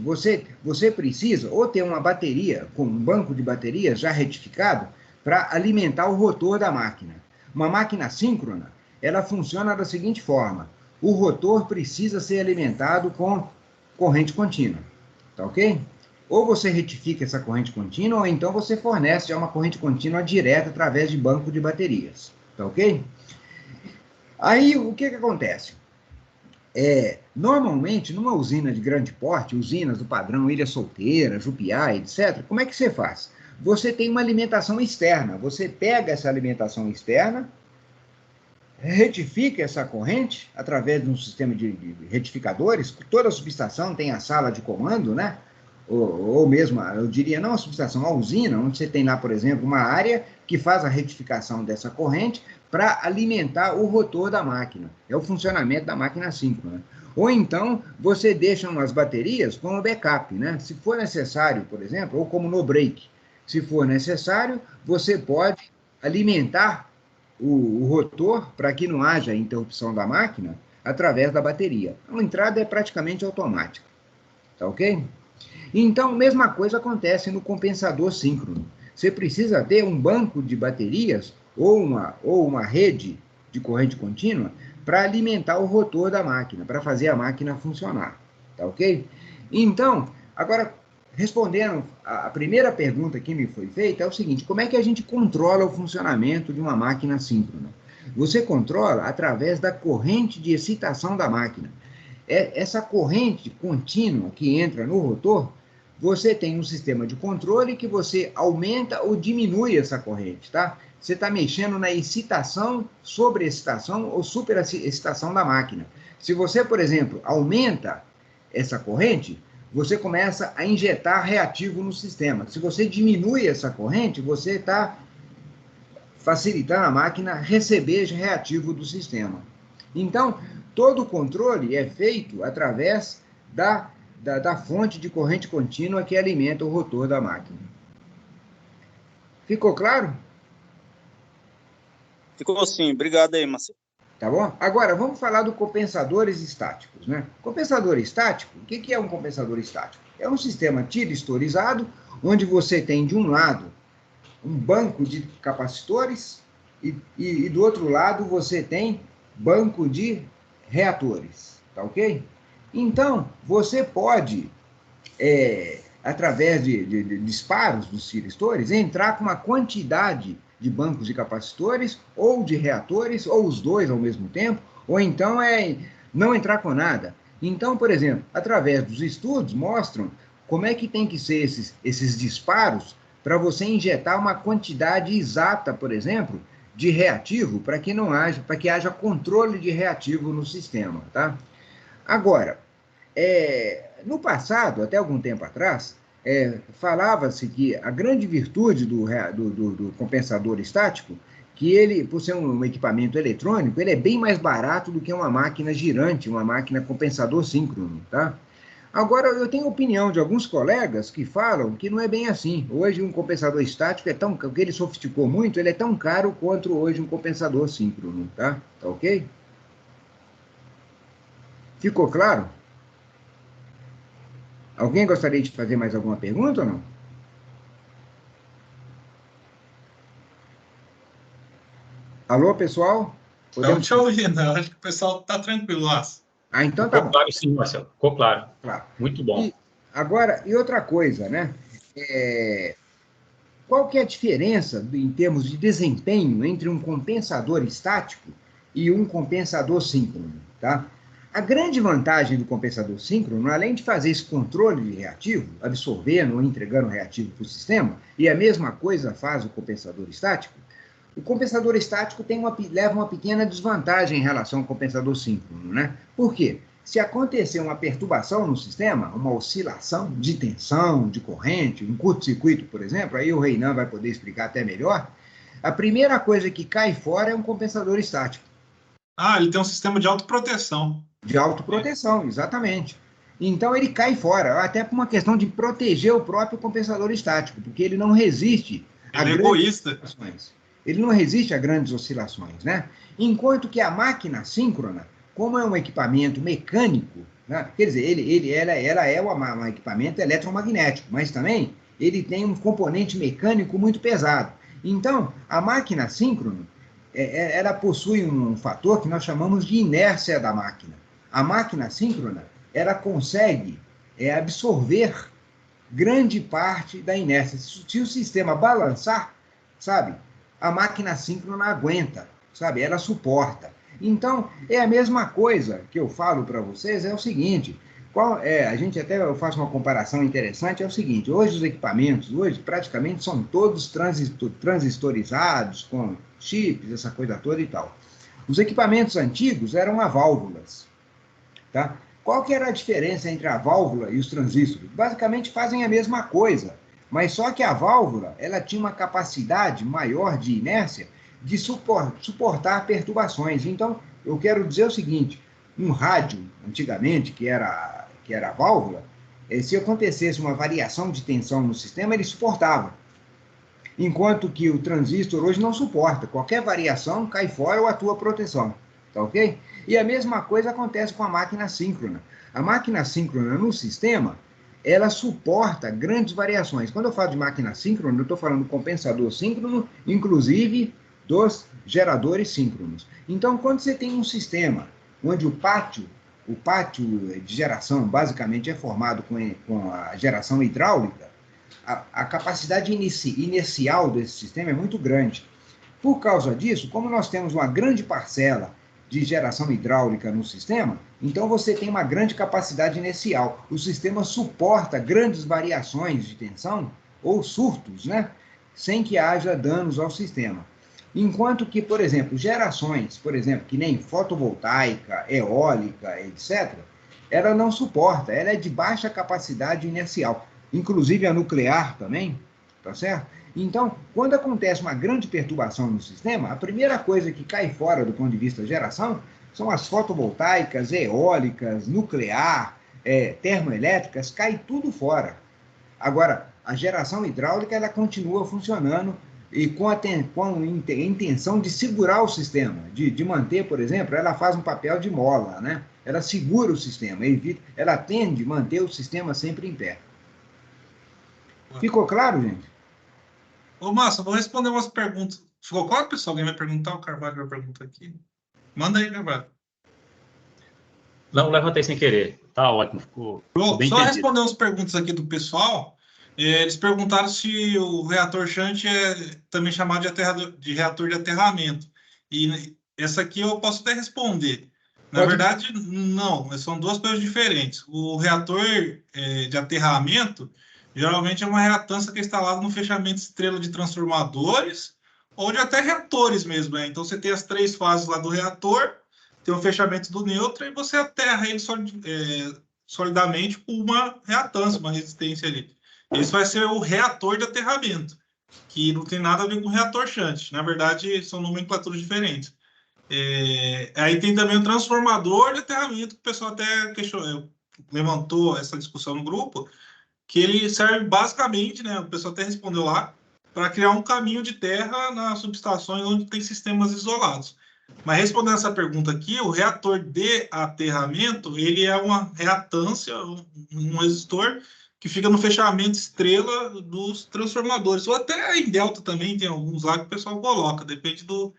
você precisa ou ter uma bateria, com um banco de baterias já retificado, para alimentar o rotor da máquina. Uma máquina síncrona, ela funciona da seguinte forma. O rotor precisa ser alimentado com corrente contínua. Tá ok? Ou você retifica essa corrente contínua, ou então você fornece já uma corrente contínua direta através de banco de baterias. Tá ok? Aí, o que acontece? Normalmente, numa usina de grande porte, usinas do padrão Ilha Solteira, Jupiá, etc., como é que você faz? Você tem uma alimentação externa. Você pega essa alimentação externa, retifica essa corrente através de um sistema de retificadores. Toda subestação tem a sala de comando, né? Ou mesmo, eu diria, não a subestação, a usina, onde você tem lá, por exemplo, uma área que faz a retificação dessa corrente para alimentar o rotor da máquina. É o funcionamento da máquina síncrona. Ou então, você deixa umas baterias como backup, né? Se for necessário, por exemplo, ou como no break. Se for necessário, você pode alimentar o rotor para que não haja interrupção da máquina através da bateria. A entrada é praticamente automática. Tá ok? Então, mesma coisa acontece no compensador síncrono. Você precisa ter um banco de baterias ou uma rede de corrente contínua para alimentar o rotor da máquina, para fazer a máquina funcionar. Tá ok? Então, agora, respondendo a primeira pergunta que me foi feita, é o seguinte: como é que a gente controla o funcionamento de uma máquina síncrona? Você controla através da corrente de excitação da máquina. Essa corrente contínua que entra no rotor, você tem um sistema de controle que você aumenta ou diminui essa corrente, tá? Você está mexendo na excitação, sobreexcitação ou superexcitação da máquina. Se você, por exemplo, aumenta essa corrente, você começa a injetar reativo no sistema. Se você diminui essa corrente, você está facilitando a máquina receber reativo do sistema. Então, todo o controle é feito através da fonte de corrente contínua que alimenta o rotor da máquina. Ficou claro? Ficou sim. Obrigado aí, Marcelo. Tá bom? Agora, vamos falar dos compensadores estáticos, né? Compensador estático, o que é um compensador estático? É um sistema tiristorizado, onde você tem, de um lado, um banco de capacitores e do outro lado você tem banco de reatores, tá ok? Então, você pode, através de disparos dos tiristores, entrar com uma quantidade de bancos de capacitores ou de reatores, ou os dois ao mesmo tempo, ou então não entrar com nada. Então, por exemplo, através dos estudos, mostram como é que tem que ser esses disparos para você injetar uma quantidade exata, por exemplo, de reativo, para que haja controle de reativo no sistema, tá? Agora, no passado, até algum tempo atrás, falava-se que a grande virtude do compensador estático, que ele, por ser um equipamento eletrônico, ele é bem mais barato do que uma máquina girante, uma máquina compensador síncrono, tá? Agora, eu tenho opinião de alguns colegas que falam que não é bem assim. Hoje, um compensador estático porque ele sofisticou muito, ele é tão caro quanto hoje um compensador síncrono, tá? Tá ok? Ficou claro? Alguém gostaria de fazer mais alguma pergunta ou não? Alô, pessoal? Estamos te ouvindo, acho que o pessoal está tranquilo, Lácio. Então tá bom. Ficou claro sim, Marcelo. Ficou claro. Muito bom. E outra coisa, né? Qual que é a diferença em termos de desempenho entre um compensador estático e um compensador síncrono, tá? A grande vantagem do compensador síncrono, além de fazer esse controle de reativo, absorvendo ou entregando reativo para o sistema, e a mesma coisa faz o compensador estático, o compensador estático leva uma pequena desvantagem em relação ao compensador síncrono, né? Por quê? Se acontecer uma perturbação no sistema, uma oscilação de tensão, de corrente, um curto-circuito, por exemplo, aí o Reinan vai poder explicar até melhor, a primeira coisa que cai fora é um compensador estático. Ah, ele tem um sistema de autoproteção. De autoproteção, exatamente. Então ele cai fora, até por uma questão de proteger o próprio compensador estático, porque ele não resiste a grandes oscilações. Ele não resiste a grandes oscilações, né? Enquanto que a máquina síncrona, como é um equipamento mecânico, né? Quer dizer, ela é um equipamento eletromagnético, mas também ele tem um componente mecânico muito pesado. Então, a máquina síncrona, ela possui um fator que nós chamamos de inércia da máquina. A máquina síncrona, ela consegue absorver grande parte da inércia. Se o sistema balançar, sabe, a máquina síncrona aguenta, sabe, ela suporta. Então, é a mesma coisa que eu falo para vocês, é o seguinte, eu faço uma comparação interessante, é o seguinte, hoje os equipamentos, praticamente são todos transistorizados, com chips, essa coisa toda e tal. Os equipamentos antigos eram a válvulas, tá? Qual que era a diferença entre a válvula e os transistores? Basicamente fazem a mesma coisa, mas só que a válvula, ela tinha uma capacidade maior de inércia de suportar perturbações. Então, eu quero dizer o seguinte, um rádio, antigamente, que era a válvula, se acontecesse uma variação de tensão no sistema, ele suportava. Enquanto que o transistor hoje não suporta. Qualquer variação cai fora ou atua proteção. Tá ok? E a mesma coisa acontece com a máquina síncrona. A máquina síncrona no sistema, ela suporta grandes variações. Quando eu falo de máquina síncrona, eu estou falando do compensador síncrono, inclusive dos geradores síncronos. Então, quando você tem um sistema onde o pátio de geração basicamente é formado com a geração hidráulica, a capacidade inicial desse sistema é muito grande. Por causa disso, como nós temos uma grande parcela de geração hidráulica no sistema, então você tem uma grande capacidade inicial. O sistema suporta grandes variações de tensão ou surtos, né, sem que haja danos ao sistema. Enquanto que, por exemplo, gerações, que nem fotovoltaica, eólica, etc., ela não suporta, ela é de baixa capacidade inercial, inclusive a nuclear também, tá certo? Então, quando acontece uma grande perturbação no sistema, a primeira coisa que cai fora do ponto de vista da geração são as fotovoltaicas, eólicas, nuclear, termoelétricas, cai tudo fora. Agora, a geração hidráulica ela continua funcionando e com a intenção de segurar o sistema, de manter, por exemplo, ela faz um papel de mola, né? Ela segura o sistema, ela tende a manter o sistema sempre em pé. Ficou claro, gente? Ô, Márcio, vou responder umas perguntas. Ficou claro, pessoal? Alguém vai perguntar? O Carvalho vai perguntar aqui. Manda aí, Carvalho. Não, levantei sem querer. Tá ótimo, ficou bem só entendido. responder umas perguntas aqui do pessoal. Eles perguntaram se o reator shunt é também chamado de reator de aterramento. E essa aqui eu posso até responder. Na verdade, não. São duas coisas diferentes. O reator de aterramento geralmente é uma reatância que é instalada no fechamento estrela de transformadores ou de até reatores mesmo. Então, você tem as 3 fases lá do reator, tem o fechamento do nêutron e você aterra ele solidamente com uma reatância, uma resistência ali. Esse vai ser o reator de aterramento, que não tem nada a ver com o reator shunt. Na verdade, são nomenclaturas diferentes. Aí tem também o transformador de aterramento, que o pessoal até levantou essa discussão no grupo, que ele serve basicamente, né, o pessoal até respondeu lá, para criar um caminho de terra nas subestações onde tem sistemas isolados. Mas respondendo essa pergunta aqui, o reator de aterramento, ele é uma reatância, um resistor que fica no fechamento estrela dos transformadores. Ou até em delta também, tem alguns lá que o pessoal coloca, depende do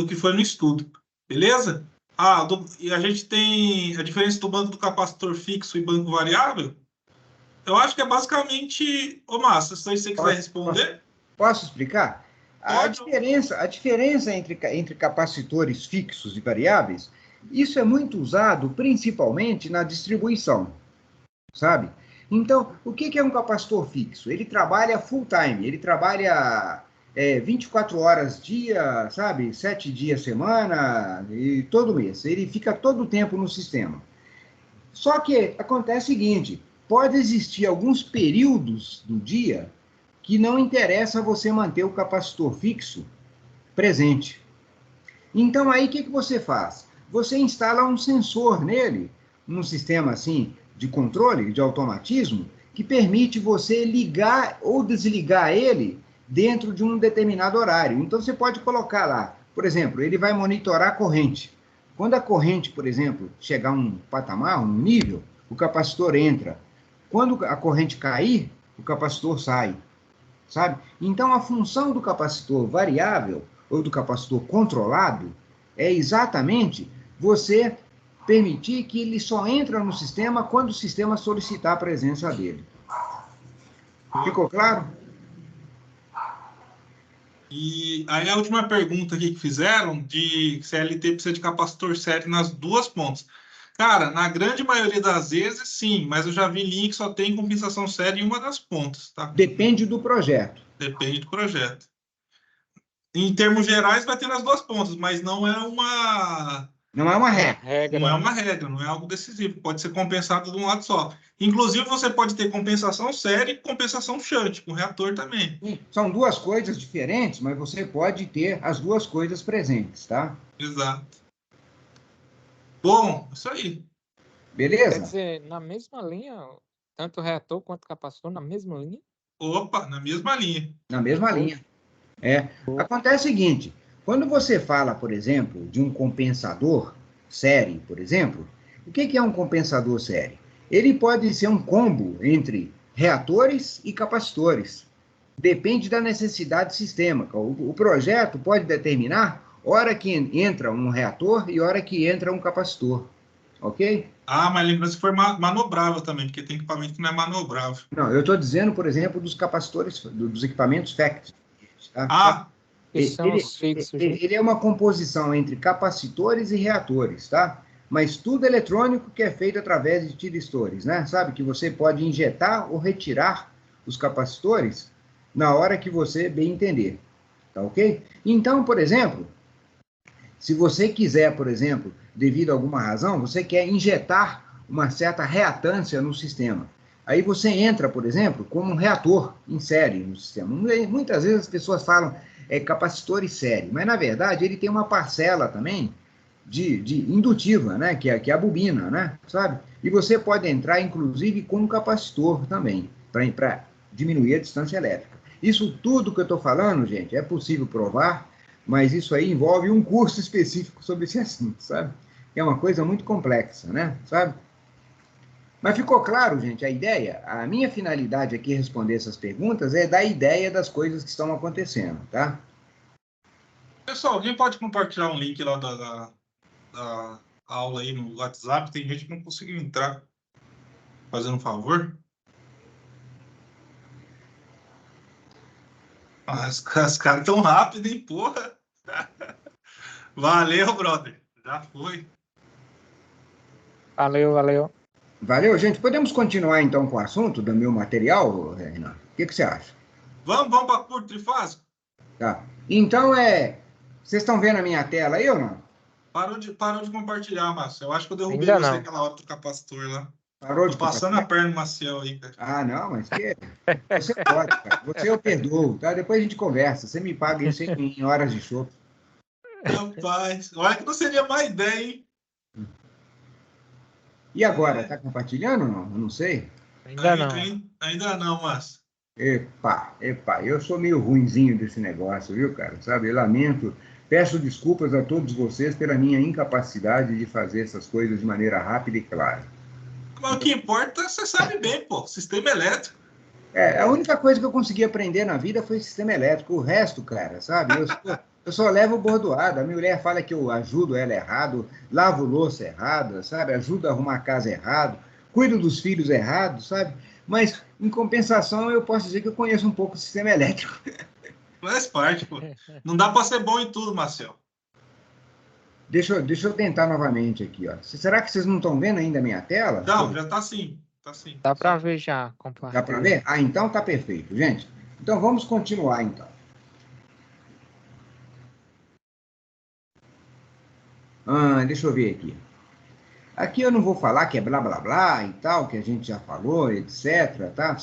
que foi no estudo. Beleza? E a gente tem a diferença do banco do capacitor fixo e banco variável. Eu acho que é basicamente... Ô, Márcio, se você quiser responder... Posso explicar? A diferença entre capacitores fixos e variáveis, isso é muito usado principalmente na distribuição, sabe? Então, o que é um capacitor fixo? Ele trabalha full time, ele trabalha 24 horas dia, sabe? 7 dias semana, e todo mês. Ele fica todo o tempo no sistema. Só que acontece o seguinte... Pode existir alguns períodos do dia que não interessa você manter o capacitor fixo presente. Então, aí, o que você faz? Você instala um sensor nele, num sistema assim de controle, de automatismo, que permite você ligar ou desligar ele dentro de um determinado horário. Então, você pode colocar lá, por exemplo, ele vai monitorar a corrente. Quando a corrente, por exemplo, chegar a um patamar, um nível, o capacitor entra. Quando a corrente cair, o capacitor sai, sabe? Então, a função do capacitor variável ou do capacitor controlado é exatamente você permitir que ele só entre no sistema quando o sistema solicitar a presença dele. Ficou claro? E aí a última pergunta aqui que fizeram, de CLT precisa de capacitor série nas 2 pontas. Cara, na grande maioria das vezes, sim, mas eu já vi linha que só tem compensação série em uma das pontas, tá? Depende do projeto. Depende do projeto. Em termos gerais, vai ter nas 2 pontas, mas não é uma... Não é uma regra. Não é uma regra, não é algo decisivo. Pode ser compensado de um lado só. Inclusive, você pode ter compensação série e compensação shunt, com reator também. São 2 coisas diferentes, mas você pode ter as 2 coisas presentes, tá? Exato. Bom, isso aí. Beleza? Quer dizer, na mesma linha, tanto reator quanto capacitor, na mesma linha? Opa, na mesma linha. Na mesma linha. Acontece o seguinte, quando você fala, por exemplo, de um compensador série, por exemplo, o que é um compensador série? Ele pode ser um combo entre reatores e capacitores. Depende da necessidade do sistema. O projeto pode determinar hora que entra um reator e hora que entra um capacitor. Ok? Mas lembra se for manobrável também, porque tem equipamento que não é manobrável. Não, eu estou dizendo, por exemplo, dos capacitores, dos equipamentos FACT. Tá? Ele é uma composição entre capacitores e reatores, tá? Mas tudo eletrônico que é feito através de tiristores, né? Sabe que você pode injetar ou retirar os capacitores na hora que você bem entender, tá ok? Então, por exemplo, se você quiser, por exemplo, devido a alguma razão, você quer injetar uma certa reatância no sistema. Aí você entra, por exemplo, como um reator em série no sistema. Muitas vezes as pessoas falam capacitor em série, mas, na verdade, ele tem uma parcela também de indutiva, né? Que é a bobina, né? Sabe? E você pode entrar, inclusive, com um capacitor também, para diminuir a distância elétrica. Isso tudo que eu estou falando, gente, é possível provar, mas isso aí envolve um curso específico sobre esse assunto, sabe? É uma coisa muito complexa, né? Sabe? Mas ficou claro, gente, a ideia? A minha finalidade aqui responder essas perguntas é dar ideia das coisas que estão acontecendo, tá? Pessoal, alguém pode compartilhar um link lá da aula aí no WhatsApp? Tem gente que não conseguiu entrar. Fazendo um favor. Os caras tão rápido, hein, porra? Valeu, brother. Já foi. Valeu. Valeu, gente. Podemos continuar, então, com o assunto do meu material, Renan? O que você acha? Vamos para curto trifásico? Tá. Então, vocês estão vendo a minha tela aí ou não? Parou de compartilhar, Márcio. Eu acho que eu derrubei Ainda você não. aquela hora do capacitor lá. Parou Tô de passando a perna no Maciel aí, cara. Ah, não, mas você pode, cara. Você eu perdoo, tá? Depois a gente conversa. Você me paga isso em horas de show. Rapaz, olha que não seria má ideia, hein? E agora, tá compartilhando ou não? Eu não sei. Ainda não, Márcio. Epa, eu sou meio ruinzinho desse negócio, viu, cara? Sabe, eu lamento, peço desculpas a todos vocês pela minha incapacidade de fazer essas coisas de maneira rápida e clara. Mas o que importa, você sabe bem, pô, sistema elétrico. A única coisa que eu consegui aprender na vida foi sistema elétrico. O resto, cara, sabe? Eu só levo bordoada. A minha mulher fala que eu ajudo ela errado, lavo louça errada, sabe? Ajudo a arrumar a casa errado, cuido dos filhos errados, sabe? Mas, em compensação, eu posso dizer que eu conheço um pouco o sistema elétrico. Faz parte, pô. Não dá para ser bom em tudo, Marcel. Deixa eu tentar novamente aqui, ó. Será que vocês não estão vendo ainda a minha tela? Não, já está sim. Tá sim. Dá para ver já. Dá para ver? Ah, então tá perfeito, gente. Então vamos continuar, então. Deixa eu ver aqui. Aqui eu não vou falar que é blá, blá, blá e tal, que a gente já falou, etc, tá?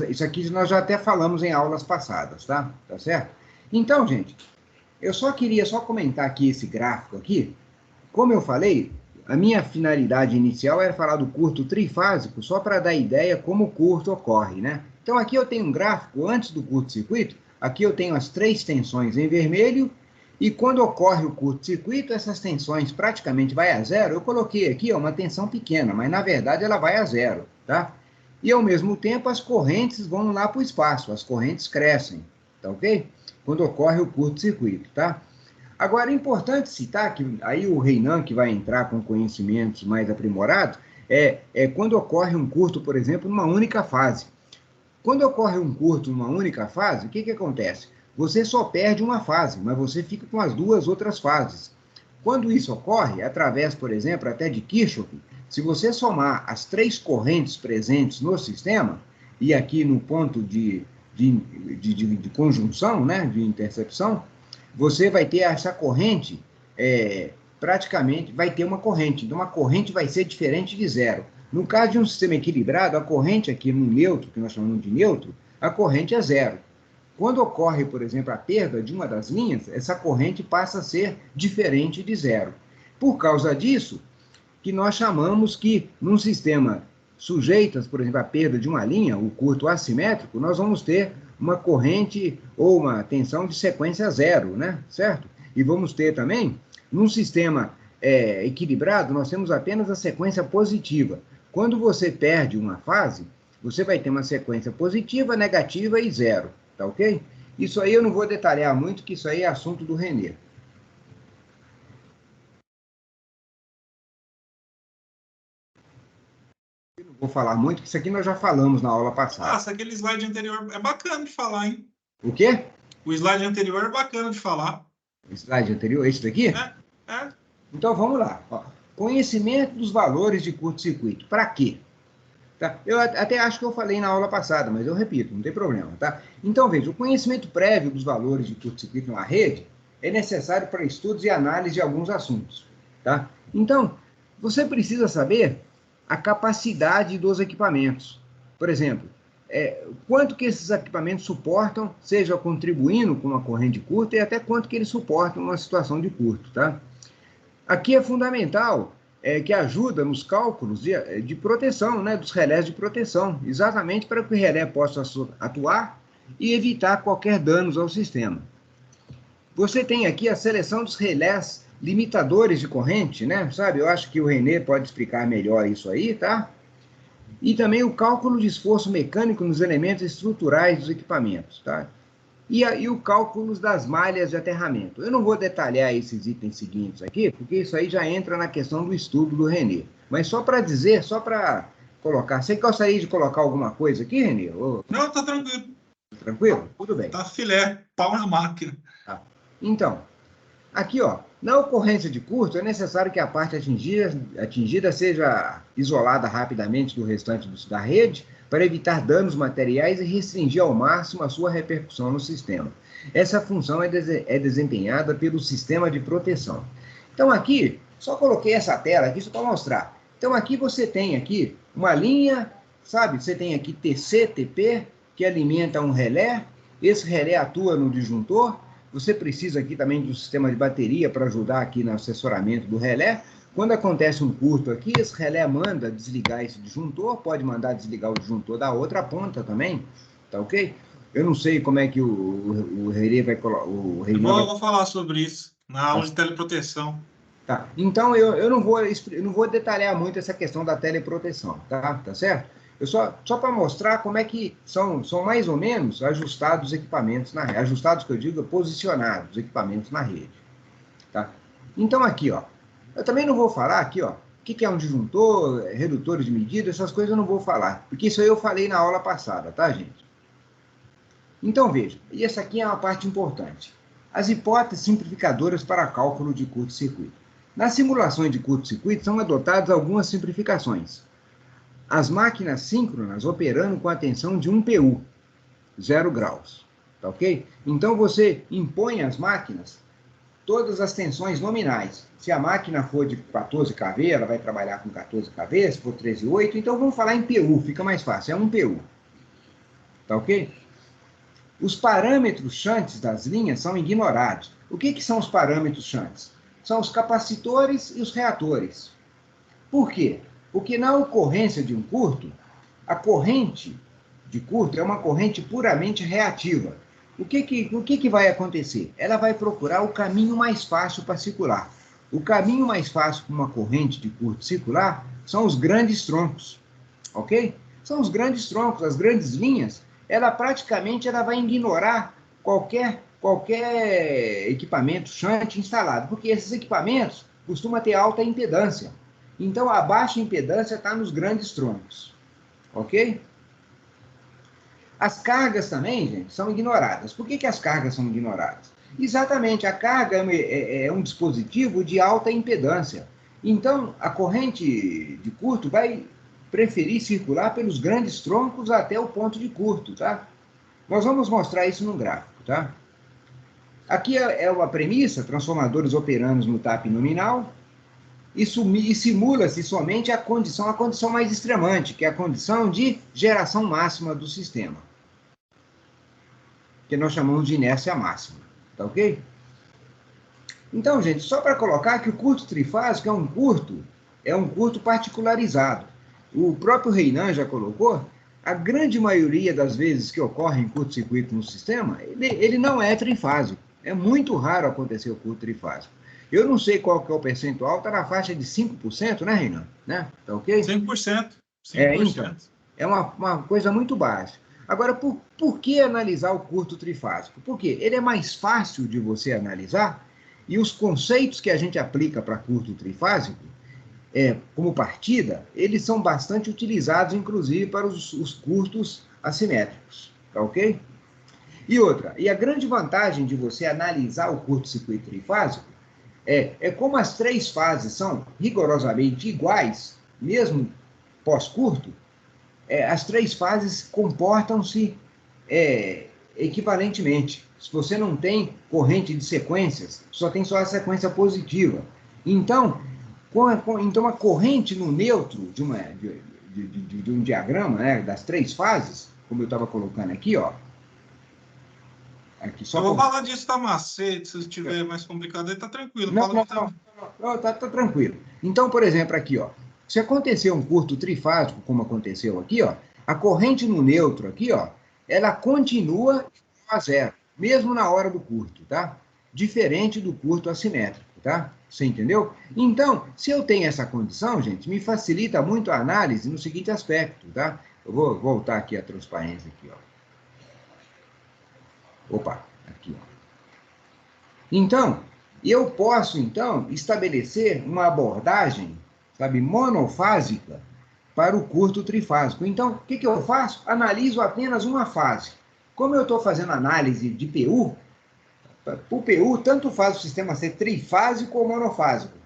Isso aqui nós já até falamos em aulas passadas, tá? Tá certo? Então, gente, eu só queria comentar aqui esse gráfico aqui. Como eu falei, a minha finalidade inicial era falar do curto trifásico, só para dar ideia como o curto ocorre, né? Então, aqui eu tenho um gráfico antes do curto-circuito, aqui eu tenho as 3 tensões em vermelho, e quando ocorre o curto-circuito, essas tensões praticamente vai a zero. Eu coloquei aqui uma tensão pequena, mas na verdade ela vai a zero, tá? E ao mesmo tempo as correntes vão lá para o espaço, as correntes crescem, tá ok? Quando ocorre o curto-circuito, tá? Agora é importante citar que aí o Reinan, que vai entrar com conhecimentos mais aprimorados, quando ocorre um curto, por exemplo, numa única fase. Quando ocorre um curto numa única fase, o que acontece? Você só perde uma fase, mas você fica com as 2 outras fases. Quando isso ocorre, através, por exemplo, até de Kirchhoff, se você somar as 3 correntes presentes no sistema, e aqui no ponto de conjunção, né, de intercepção, você vai ter essa corrente, praticamente, vai ter uma corrente. Então, uma corrente vai ser diferente de zero. No caso de um sistema equilibrado, a corrente aqui no neutro, que nós chamamos de neutro, a corrente é zero. Quando ocorre, por exemplo, a perda de uma das linhas, essa corrente passa a ser diferente de zero. Por causa disso, que nós chamamos que, num sistema sujeitas, por exemplo, à perda de uma linha, o curto assimétrico, nós vamos ter uma corrente ou uma tensão de sequência zero, né? Certo? E vamos ter também, num sistema equilibrado, nós temos apenas a sequência positiva. Quando você perde uma fase, você vai ter uma sequência positiva, negativa e zero. Tá ok? Isso aí eu não vou detalhar muito, que isso aí é assunto do Renê. Eu não vou falar muito, que isso aqui nós já falamos na aula passada. Nossa, aquele slide anterior é bacana de falar, hein? O quê? O slide anterior é bacana de falar. O slide anterior, esse daqui? Então vamos lá. Ó. Conhecimento dos valores de curto-circuito. Para quê? Tá? Eu até acho que eu falei na aula passada, mas eu repito, não tem problema, tá? Então, veja, o conhecimento prévio dos valores de curto-circuito numa rede é necessário para estudos e análise de alguns assuntos, tá? Então, você precisa saber a capacidade dos equipamentos. Por exemplo, quanto que esses equipamentos suportam, seja contribuindo com uma corrente curta, e até quanto que eles suportam uma situação de curto, tá? Aqui é fundamental que ajuda nos cálculos de proteção, né, dos relés de proteção, exatamente para que o relé possa atuar e evitar qualquer danos ao sistema. Você tem aqui a seleção dos relés limitadores de corrente, né? Sabe, eu acho que o Renê pode explicar melhor isso aí, tá? E também o cálculo de esforço mecânico nos elementos estruturais dos equipamentos, tá? E o cálculo das malhas de aterramento. Eu não vou detalhar esses itens seguintes aqui, porque isso aí já entra na questão do estudo do Renê. Mas só para dizer, só para colocar. Você gostaria de colocar alguma coisa aqui, Renê? Não, tá tranquilo. Tranquilo? Tudo bem. Tá filé, pau na máquina. Tá. Então, aqui, ó, na ocorrência de curto, é necessário que a parte atingida seja isolada rapidamente do restante da rede para evitar danos materiais e restringir ao máximo a sua repercussão no sistema. Essa função é desempenhada pelo sistema de proteção. Então, aqui, só coloquei essa tela aqui só para mostrar. Então, aqui você tem aqui uma linha, sabe? Você tem aqui TC, TP, que alimenta um relé. Esse relé atua no disjuntor. Você precisa aqui também de um sistema de bateria para ajudar aqui no assessoramento do relé. Quando acontece um curto aqui, esse relé manda desligar esse disjuntor, pode mandar desligar o disjuntor da outra ponta também, tá ok? Eu não sei como é que o Renê vai colocar... Eu vou falar sobre isso na aula de teleproteção. Tá, então eu não vou detalhar muito essa questão da teleproteção, tá certo? Eu só para mostrar como é que são mais ou menos ajustados os equipamentos na rede. Ajustados, que eu digo, posicionados os equipamentos na rede. Tá? Então, aqui, ó. Eu também não vou falar aqui, ó, o que é um disjuntor, redutores de medida, essas coisas eu não vou falar. Porque isso aí eu falei na aula passada, tá, gente? Então, veja. E essa aqui é uma parte importante. As hipóteses simplificadoras para cálculo de curto-circuito. Nas simulações de curto-circuito são adotadas algumas simplificações. As máquinas síncronas operando com a tensão de 1 PU, 0 graus, tá ok? Então, você impõe às máquinas todas as tensões nominais. Se a máquina for de 14 kV, ela vai trabalhar com 14 kV, se for 13,8, então vamos falar em PU, fica mais fácil, é 1 PU, tá ok? Os parâmetros shunts das linhas são ignorados. O que são os parâmetros shunts? São os capacitores e os reatores. Por quê? Porque na ocorrência de um curto, a corrente de curto é uma corrente puramente reativa. O que vai acontecer? Ela vai procurar o caminho mais fácil para circular. O caminho mais fácil para uma corrente de curto circular são os grandes troncos, ok? São os grandes troncos, as grandes linhas. Ela praticamente vai ignorar qualquer equipamento shunt instalado, porque esses equipamentos costumam ter alta impedância. Então, a baixa impedância está nos grandes troncos, ok? As cargas também, gente, são ignoradas. Por que as cargas são ignoradas? Exatamente, a carga é um dispositivo de alta impedância. Então, a corrente de curto vai preferir circular pelos grandes troncos até o ponto de curto, tá? Nós vamos mostrar isso no gráfico, tá? Aqui é uma premissa, transformadores operando no TAP nominal, e simula-se somente a condição mais extremante, que é a condição de geração máxima do sistema, que nós chamamos de inércia máxima, tá ok? Então, gente, só para colocar que o curto trifásico é um curto particularizado. O próprio Reinan já colocou, a grande maioria das vezes que ocorre em curto-circuito no sistema, ele não é trifásico. É muito raro acontecer o curto trifásico. Eu não sei qual que é o percentual, está na faixa de 5%, né, Reinan? Né? Tá ok? 5%. 5%. Então, é uma coisa muito baixa. Agora, por que analisar o curto trifásico? Porque ele é mais fácil de você analisar e os conceitos que a gente aplica para curto trifásico, como partida, eles são bastante utilizados, inclusive, para os curtos assimétricos. Tá ok? E a grande vantagem de você analisar o curto-circuito trifásico como as três fases são rigorosamente iguais, mesmo pós-curto, as três fases comportam-se equivalentemente. Se você não tem corrente de sequências, só tem a sequência positiva. Então, Então, a corrente no neutro de um diagrama, né, das 3 fases, como eu estava colocando aqui, ó. Aqui, só eu vou falar disso da macete, se estiver mais complicado, aí tá tranquilo. Não, tá tranquilo. Então, por exemplo, aqui, ó, se acontecer um curto trifásico, como aconteceu aqui, ó, a corrente no neutro aqui, ó, ela continua a zero, mesmo na hora do curto, tá? Diferente do curto assimétrico, tá? Você entendeu? Então, se eu tenho essa condição, gente, me facilita muito a análise no seguinte aspecto, tá? Eu vou voltar aqui a transparência aqui, ó. Opa, aqui, ó. Então, eu posso, então, estabelecer uma abordagem, sabe, monofásica para o curto trifásico. Então, o que eu faço? Analiso apenas uma fase. Como eu estou fazendo análise de PU, o PU tanto faz o sistema ser trifásico ou monofásico.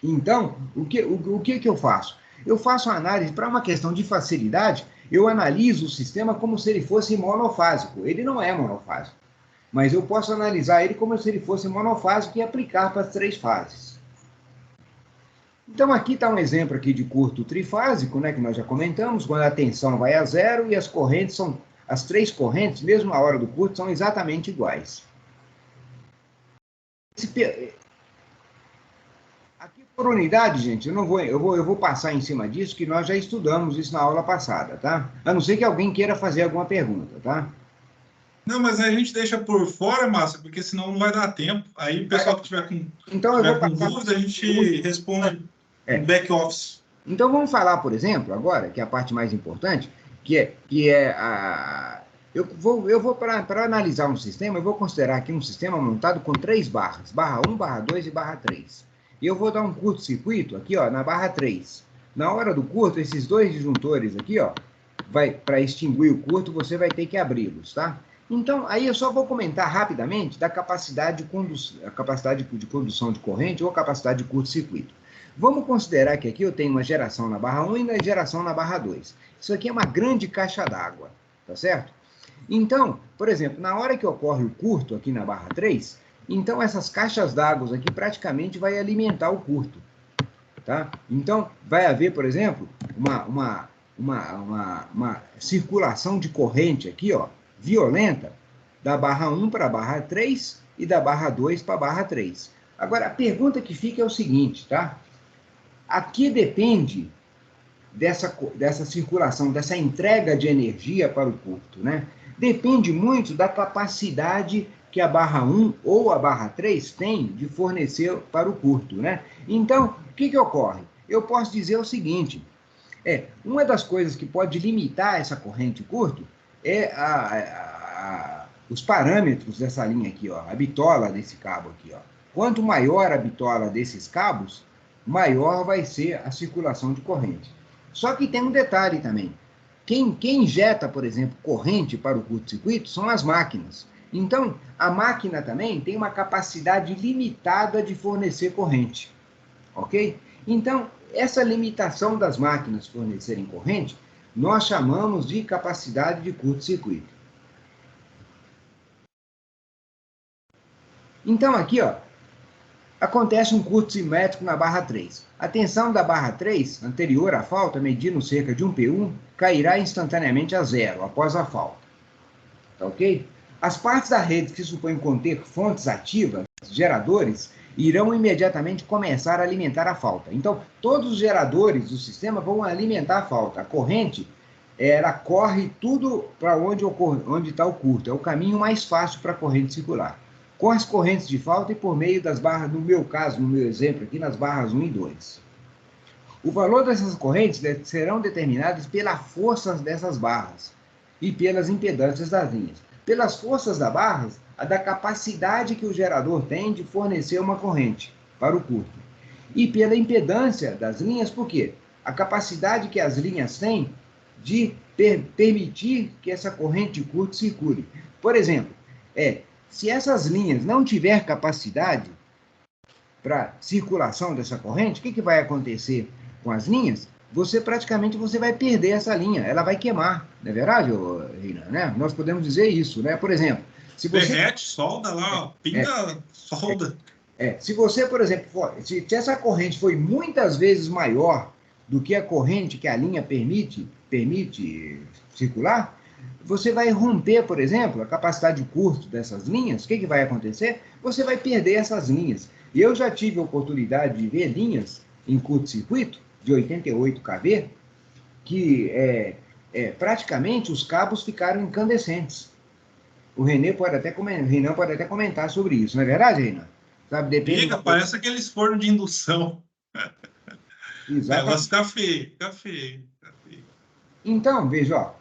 Então, o que eu faço? Eu faço uma análise, para uma questão de facilidade, eu analiso o sistema como se ele fosse monofásico. Ele não é monofásico, mas eu posso analisar ele como se ele fosse monofásico e aplicar para as 3 fases. Então, aqui está um exemplo aqui de curto trifásico, né, que nós já comentamos, quando a tensão vai a zero e as correntes são, as 3 correntes, mesmo na hora do curto, são exatamente iguais. Aqui por unidade, gente, eu vou passar em cima disso, que nós já estudamos isso na aula passada, tá? A não ser que alguém queira fazer alguma pergunta, tá? Não, mas aí a gente deixa por fora, Márcia, porque senão não vai dar tempo. Aí o pessoal que tiver com, dúvida, a gente responde no back-office. Então vamos falar, por exemplo, agora, que é a parte mais importante, que é a... Eu vou para analisar um sistema, eu vou considerar aqui um sistema montado com 3 barras, barra 1, barra 2 e barra 3. E eu vou dar um curto-circuito aqui, ó, na barra 3. Na hora do curto, esses 2 disjuntores aqui, ó, para extinguir o curto, você vai ter que abri-los, tá? Então, aí eu só vou comentar rapidamente da capacidade de condução de corrente ou capacidade de curto-circuito. Vamos considerar que aqui eu tenho uma geração na barra 1 e uma geração na barra 2. Isso aqui é uma grande caixa d'água, tá certo? Então, por exemplo, na hora que ocorre o curto aqui na barra 3, então essas caixas d'água aqui praticamente vai alimentar o curto, tá? Então, vai haver, por exemplo, uma circulação de corrente aqui, ó, violenta, da barra 1 para a barra 3 e da barra 2 para a barra 3. Agora, a pergunta que fica é o seguinte, tá? Aqui depende dessa circulação, dessa entrega de energia para o curto, né? Depende muito da capacidade que a barra 1 ou a barra 3 tem de fornecer para o curto, né? Então, o que ocorre? Eu posso dizer o seguinte, uma das coisas que pode limitar essa corrente curto é os parâmetros dessa linha aqui, ó, a bitola desse cabo aqui, ó. Quanto maior a bitola desses cabos, maior vai ser a circulação de corrente. Só que tem um detalhe também. Quem injeta, por exemplo, corrente para o curto-circuito são as máquinas. Então, a máquina também tem uma capacidade limitada de fornecer corrente, ok? Então, essa limitação das máquinas fornecerem corrente, nós chamamos de capacidade de curto-circuito. Então, aqui, ó, acontece um curto simétrico na barra 3. A tensão da barra 3, anterior à falta, medindo cerca de 1 P1, cairá instantaneamente a zero após a falta. Tá ok? As partes da rede que supõem conter fontes ativas, geradores, irão imediatamente começar a alimentar a falta. Então, todos os geradores do sistema vão alimentar a falta. A corrente, ela corre tudo para onde está o curto. É o caminho mais fácil para a corrente circular. Com as correntes de falta e por meio das barras, no meu caso, no meu exemplo aqui, nas barras 1 e 2. O valor dessas correntes serão determinados pelas forças dessas barras e pelas impedâncias das linhas. Pelas forças das barras, da capacidade que o gerador tem de fornecer uma corrente para o curto. E pela impedância das linhas, por quê? A capacidade que as linhas têm de permitir que essa corrente de curto circule. Por exemplo, se essas linhas não tiver capacidade para circulação dessa corrente, o que vai acontecer com as linhas? Você vai perder essa linha, ela vai queimar, não é verdade, Reina? Né? Nós podemos dizer isso, né? Por exemplo, se você... Derrete, solda lá, pinga, solda. Se você, por exemplo, se essa corrente foi muitas vezes maior do que a corrente que a linha permite circular, você vai romper, por exemplo, a capacidade de curto dessas linhas. O que vai acontecer? Você vai perder essas linhas. E eu já tive a oportunidade de ver linhas em curto-circuito, de 88 kV, que praticamente os cabos ficaram incandescentes. O Renan pode até comentar sobre isso, não é verdade, Renan? Sabe, depende parece aqueles fornos de indução. Exatamente. O negócio fica feio. Então, veja, ó.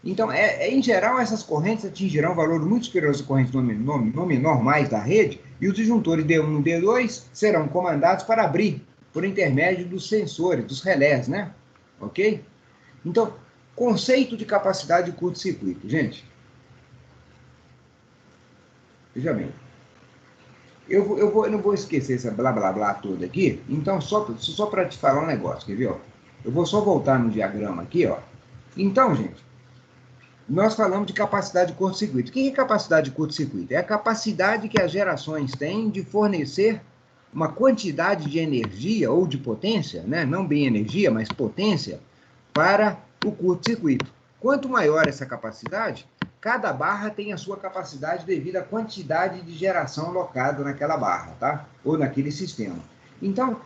Então, em geral, essas correntes atingirão um valor muito superior às correntes normais da rede, e os disjuntores D1 e D2 serão comandados para abrir, por intermédio dos sensores, dos relés, né? Ok? Então, conceito de capacidade de curto-circuito. Gente, veja bem. Eu não vou esquecer essa blá blá blá toda aqui, então só para te falar um negócio, quer ver? Ó? Eu vou só voltar no diagrama aqui, ó. Então, gente, nós falamos de capacidade de curto-circuito. O que é capacidade de curto-circuito? É a capacidade que as gerações têm de fornecer uma quantidade de energia ou de potência, né? Não bem energia, mas potência, para o curto-circuito. Quanto maior essa capacidade, cada barra tem a sua capacidade devido à quantidade de geração alocada naquela barra, tá? Ou naquele sistema. Então,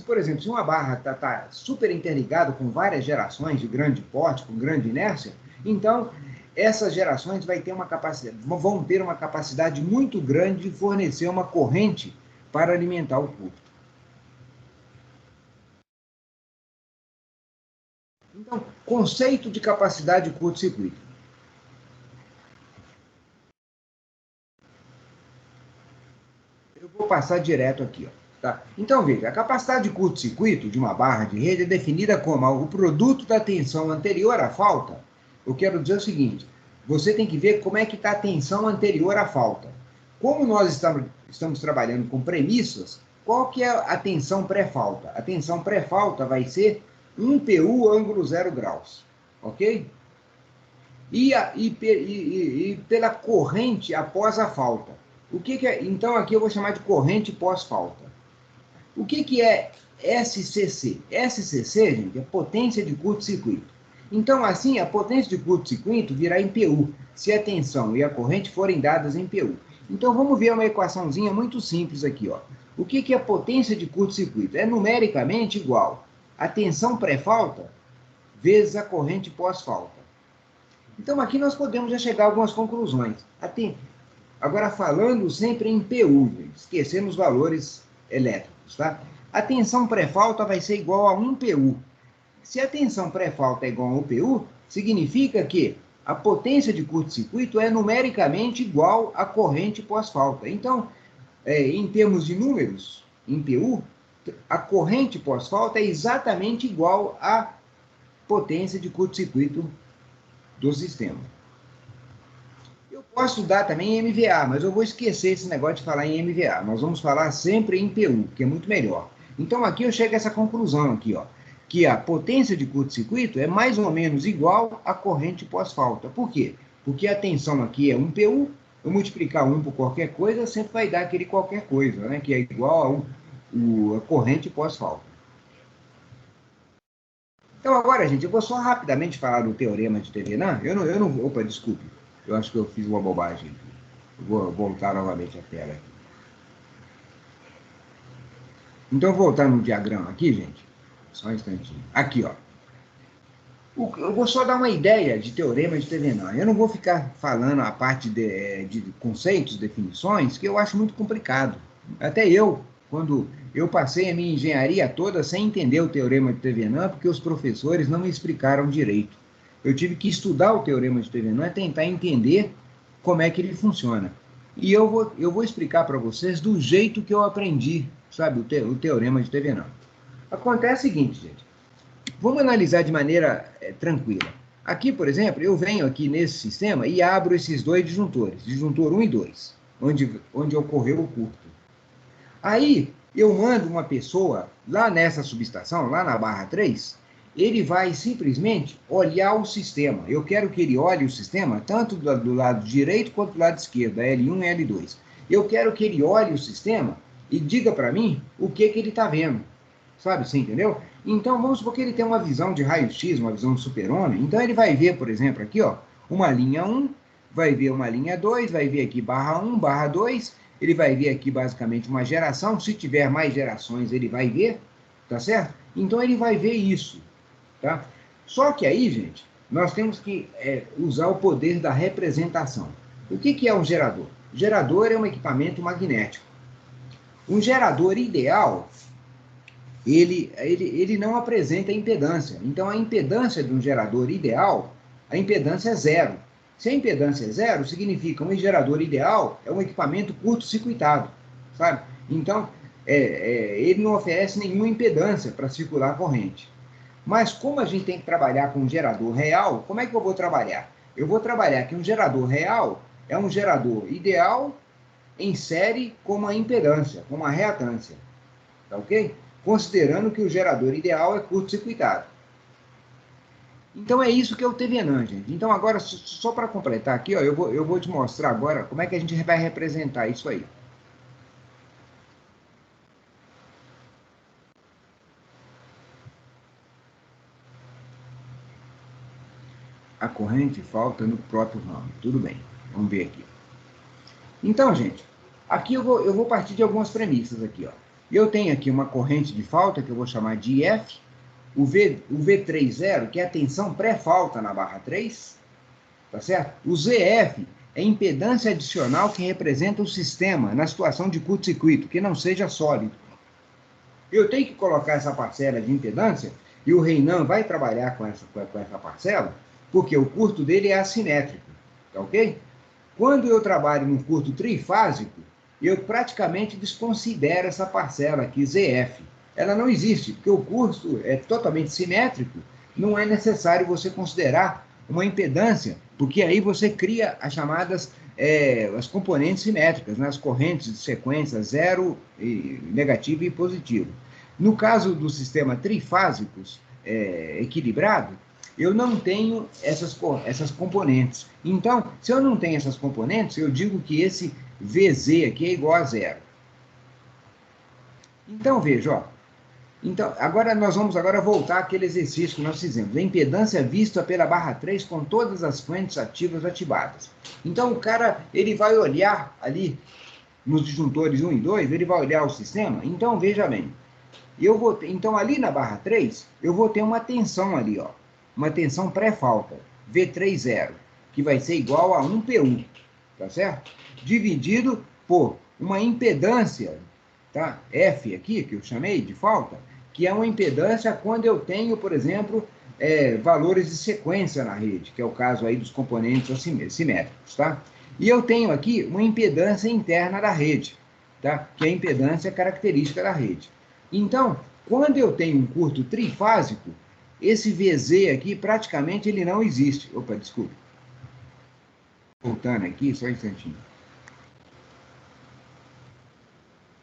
por exemplo, se uma barra está super interligada com várias gerações de grande porte, com grande inércia, então essas gerações vão ter uma capacidade muito grande de fornecer uma corrente para alimentar o curto. Então, conceito de capacidade de curto-circuito. Eu vou passar direto aqui, ó. Tá? Então, veja, a capacidade de curto-circuito de uma barra de rede é definida como o produto da tensão anterior à falta. Eu quero dizer o seguinte, você tem que ver como é que está a tensão anterior à falta. Como nós estamos trabalhando com premissas, qual que é a tensão pré-falta? A tensão pré-falta vai ser 1 PU ângulo 0 graus, ok? E pela corrente após a falta. Então, aqui eu vou chamar de corrente pós-falta. O que é SCC? SCC, gente, é potência de curto-circuito. Então, assim, a potência de curto-circuito virá em PU, se a tensão e a corrente forem dadas em PU. Então, vamos ver uma equaçãozinha muito simples aqui, ó. O que é potência de curto-circuito? É numericamente igual a tensão pré-falta vezes a corrente pós-falta. Então, aqui nós podemos já chegar a algumas conclusões. Agora, falando sempre em PU, esquecendo os valores elétricos, tá? A tensão pré-falta vai ser igual a 1 PU. Se a tensão pré-falta é igual a 1 PU, significa que a potência de curto-circuito é numericamente igual à corrente pós-falta. Então, em termos de números, em PU, a corrente pós-falta é exatamente igual à potência de curto-circuito do sistema. Eu posso dar também em MVA, mas eu vou esquecer esse negócio de falar em MVA. Nós vamos falar sempre em PU, que é muito melhor. Então, aqui eu chego a essa conclusão aqui, ó, que a potência de curto-circuito é mais ou menos igual à corrente pós-falta. Por quê? Porque a tensão aqui é 1 PU, eu multiplicar 1 por qualquer coisa, sempre vai dar aquele qualquer coisa, né, que é igual a corrente pós-falta. Então, agora, gente, eu vou só rapidamente falar do teorema de Thevenin. Opa, desculpe. Eu acho que eu fiz uma bobagem aqui. Eu vou voltar novamente a tela aqui. Então, voltar no diagrama aqui, gente. Só um instantinho. Aqui, ó. Eu vou só dar uma ideia de teorema de Thevenin. Eu não vou ficar falando a parte de conceitos, definições, que eu acho muito complicado. Até eu, quando eu passei a minha engenharia toda sem entender o teorema de Thevenin, porque os professores não me explicaram direito. Eu tive que estudar o teorema de Thevenin e tentar entender como é que ele funciona. E eu vou explicar para vocês do jeito que eu aprendi, sabe, o teorema de Thevenin. Acontece o seguinte, gente. Vamos analisar de maneira tranquila. Aqui, por exemplo, eu venho aqui nesse sistema e abro esses dois disjuntores, disjuntor 1 e 2, onde ocorreu o curto. Aí, eu mando uma pessoa lá nessa subestação, lá na barra 3, ele vai simplesmente olhar o sistema. Eu quero que ele olhe o sistema tanto do lado direito quanto do lado esquerdo, L1 e L2. Eu quero que ele olhe o sistema e diga para mim o que ele está vendo. Sabe, você entendeu? Então, vamos supor que ele tem uma visão de raio-x, uma visão de super-homem. Então, ele vai ver, por exemplo, aqui, ó, uma linha 1, vai ver uma linha 2, vai ver aqui barra 1, barra 2, ele vai ver aqui basicamente uma geração. Se tiver mais gerações, ele vai ver, tá certo? Então, ele vai ver isso, tá? Só que aí, gente, nós temos que usar o poder da representação. O que é um gerador? O gerador é um equipamento magnético. Um gerador ideal, ele não apresenta impedância. Então, a impedância de um gerador ideal, a impedância é zero. Se a impedância é zero, significa um gerador ideal é um equipamento curto-circuitado, sabe? Então, ele não oferece nenhuma impedância para circular a corrente. Mas como a gente tem que trabalhar com um gerador real, como é que eu vou trabalhar? Eu vou trabalhar que um gerador real é um gerador ideal em série com uma impedância, com uma reatância, tá ok? Considerando que o gerador ideal é curto-circuitado. Então, é isso que é o Thevenin, gente. Então, agora, só para completar aqui, ó, eu vou te mostrar agora como é que a gente vai representar isso aí. A corrente falta no próprio ramo. Tudo bem, vamos ver aqui. Então, gente, aqui eu vou partir de algumas premissas aqui, ó. Eu tenho aqui uma corrente de falta, que eu vou chamar de IF, o V30, que é a tensão pré-falta na barra 3, tá certo? O ZF é impedância adicional que representa o sistema na situação de curto-circuito, que não seja sólido. Eu tenho que colocar essa parcela de impedância, e o Renan vai trabalhar com essa parcela, porque o curto dele é assimétrico, tá ok? Quando eu trabalho num curto trifásico, eu praticamente desconsidero essa parcela aqui, ZF. Ela não existe, porque o curto é totalmente simétrico, não é necessário você considerar uma impedância, porque aí você cria as chamadas, as componentes simétricas, né? As correntes de sequência zero, negativo e positivo. No caso dos sistemas trifásicos equilibrado, eu não tenho essas componentes. Então, se eu não tenho essas componentes, eu digo que esse VZ aqui é igual a zero. Então, veja, ó. Então, agora nós vamos voltar àquele exercício que nós fizemos. A impedância vista pela barra 3 com todas as frentes ativas ativadas. Então, o cara, ele vai olhar ali, nos disjuntores 1 e 2, ele vai olhar o sistema. Então, veja bem. Então, ali na barra 3, eu vou ter uma tensão ali, ó. Uma tensão pré-falta, V30, que vai ser igual a 1P1, tá certo? Dividido por uma impedância, tá? F aqui, que eu chamei de falta, que é uma impedância quando eu tenho, por exemplo, valores de sequência na rede, que é o caso aí dos componentes simétricos, tá? E eu tenho aqui uma impedância interna da rede, tá? Que é a impedância característica da rede. Então, quando eu tenho um curto trifásico, esse VZ aqui, praticamente, ele não existe. Opa, desculpa. Voltando aqui, só um instantinho.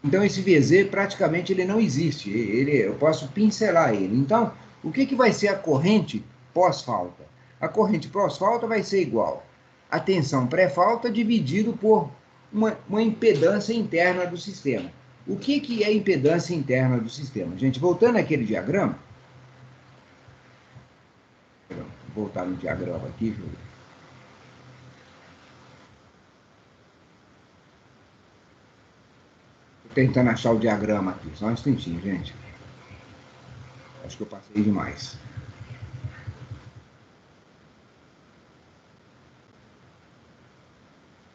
Então, esse VZ, praticamente, ele não existe. Eu posso pincelar ele. Então, o que vai ser a corrente pós-falta? A corrente pós-falta vai ser igual a tensão pré-falta dividido por uma impedância interna do sistema. O que é impedância interna do sistema? Gente, voltando àquele diagrama, vou voltar no diagrama aqui, Júlio. Estou tentando achar o diagrama aqui, só um instantinho, gente. Acho que eu passei demais.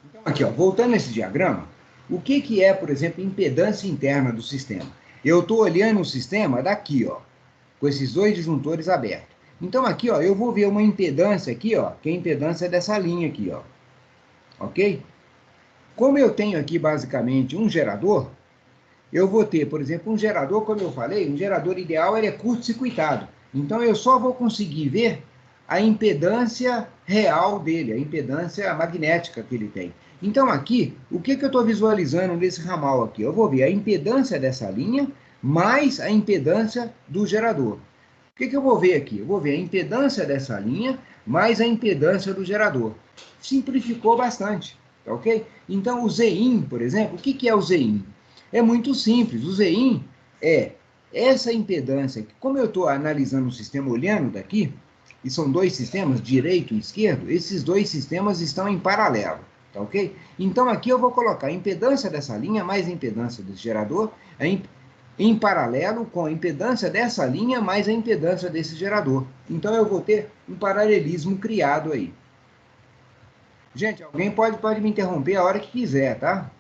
Então, aqui, ó, voltando a esse diagrama, o que é, por exemplo, impedância interna do sistema? Eu estou olhando o sistema daqui, ó, com esses dois disjuntores abertos. Então, aqui, ó, eu vou ver uma impedância aqui, ó, que é a impedância dessa linha aqui, ó. Ok? Como eu tenho aqui, basicamente, um gerador, eu vou ter, por exemplo, um gerador, como eu falei, um gerador ideal, ele é curto-circuitado. Então, eu só vou conseguir ver a impedância real dele, a impedância magnética que ele tem. Então, aqui, o que eu estou visualizando nesse ramal aqui? Eu vou ver a impedância dessa linha mais a impedância do gerador. O que eu vou ver aqui? Eu vou ver a impedância dessa linha mais a impedância do gerador. Simplificou bastante. tá ok? Então, o Zin, por exemplo, o que é o Zin? É muito simples. O Zin é essa impedância, que como eu estou analisando o sistema olhando daqui, e são dois sistemas, direito e esquerdo, esses dois sistemas estão em paralelo, tá ok? Então, aqui eu vou colocar a impedância dessa linha mais a impedância desse gerador em paralelo com a impedância dessa linha mais a impedância desse gerador. Então, eu vou ter um paralelismo criado aí. Gente, alguém pode me interromper a hora que quiser, tá?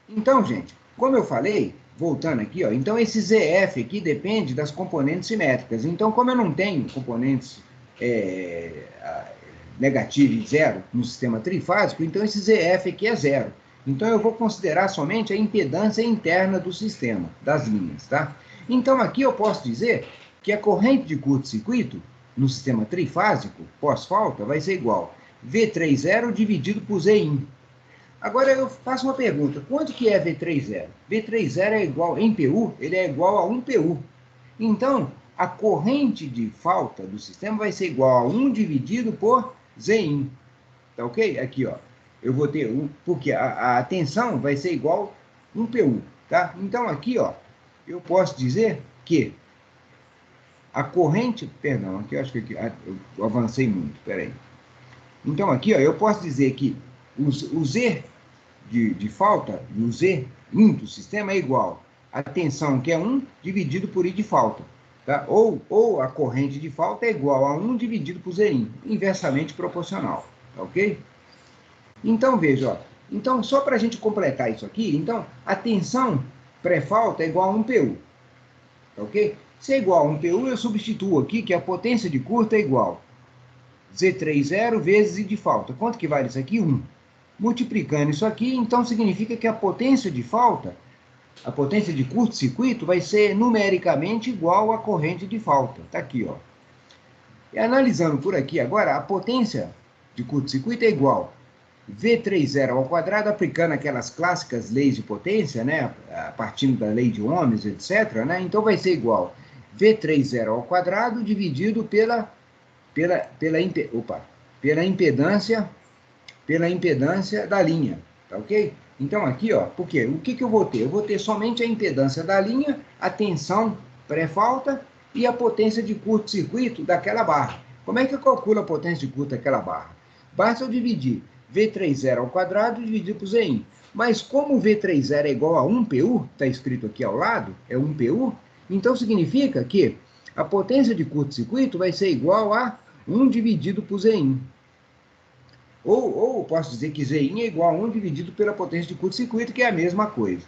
Então, gente, como eu falei, voltando aqui, ó, então esse ZF aqui depende das componentes simétricas. Então, como eu não tenho componentes negativo e zero no sistema trifásico, então esse ZF aqui é zero. Então, eu vou considerar somente a impedância interna do sistema, das linhas, tá? Então, aqui eu posso dizer que a corrente de curto-circuito no sistema trifásico, pós-falta, vai ser igual V30 dividido por Zin. Agora eu faço uma pergunta, quanto que é V30? V30 é igual, em PU, ele é igual a 1 PU. Então, a corrente de falta do sistema vai ser igual a 1 dividido por Zin. Tá ok? Aqui, ó. Eu vou ter porque a tensão vai ser igual a 1 PU, tá? Então, aqui, ó, eu posso dizer que a corrente, perdão, aqui eu acho que eu avancei muito, peraí. Então, aqui, ó, eu posso dizer que o Z de falta, o Z do sistema é igual a tensão, que é 1, dividido por I de falta. Tá? Ou a corrente de falta é igual a 1 dividido por Zin, inversamente proporcional. Tá ok? Então, veja, ó, então, só para a gente completar isso aqui, então, a tensão pré-falta é igual a 1 PU. Tá ok? Se é igual a 1 PU, eu substituo aqui que a potência de curto é igual Z30 vezes I de falta. Quanto que vale isso aqui? 1. Multiplicando isso aqui, então significa que a potência de falta, a potência de curto-circuito, vai ser numericamente igual à corrente de falta. Está aqui, ó. E analisando por aqui agora, a potência de curto-circuito é igual V30 ao quadrado, aplicando aquelas clássicas leis de potência, né, partindo da lei de Ohms, etc., né, então vai ser igual V30 ao quadrado dividido pela impedância da linha, tá ok? Então aqui, ó, por quê? O que eu vou ter? Eu vou ter somente a impedância da linha, a tensão pré-falta e a potência de curto-circuito daquela barra. Como é que eu calculo a potência de curto daquela barra? Basta eu dividir V30 ao quadrado dividido por Zin. Mas como V30 é igual a 1 PU, está escrito aqui ao lado, é 1 PU, então significa que a potência de curto-circuito vai ser igual a 1 dividido por Zin. Ou posso dizer que Zin é igual a 1 dividido pela potência de curto-circuito, que é a mesma coisa.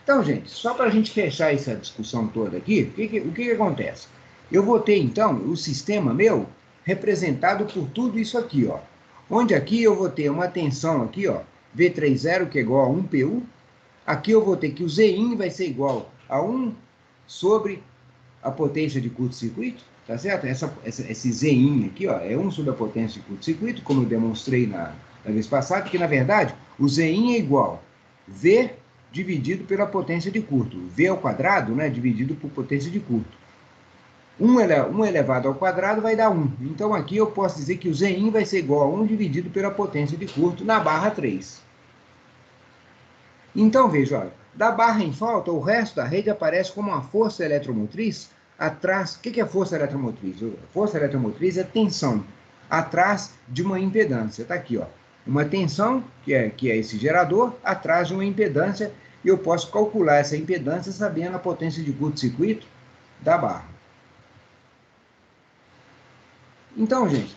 Então, gente, só para a gente fechar essa discussão toda aqui, o que acontece? Eu vou ter, então, o sistema meu representado por tudo isso aqui, ó. Onde aqui eu vou ter uma tensão aqui, ó, V30, que é igual a 1 PU. Aqui eu vou ter que o Zin vai ser igual a 1 sobre a potência de curto-circuito. Tá certo? Esse Zin aqui, ó, é 1 sobre a potência de curto-circuito, como eu demonstrei na vez passada, que, na verdade, o Zin é igual a V dividido pela potência de curto. V ao quadrado, né, dividido por potência de curto. 1 elevado ao quadrado vai dar 1. Então, aqui eu posso dizer que o Zin vai ser igual a 1 dividido pela potência de curto na barra 3. Então, veja, olha, da barra em falta, o resto da rede aparece como uma força eletromotriz atrás. O que é força eletromotriz? Força eletromotriz é tensão atrás de uma impedância. Está aqui, ó. Uma tensão, que é esse gerador, atrás de uma impedância, e eu posso calcular essa impedância sabendo a potência de curto-circuito da barra. Então, gente,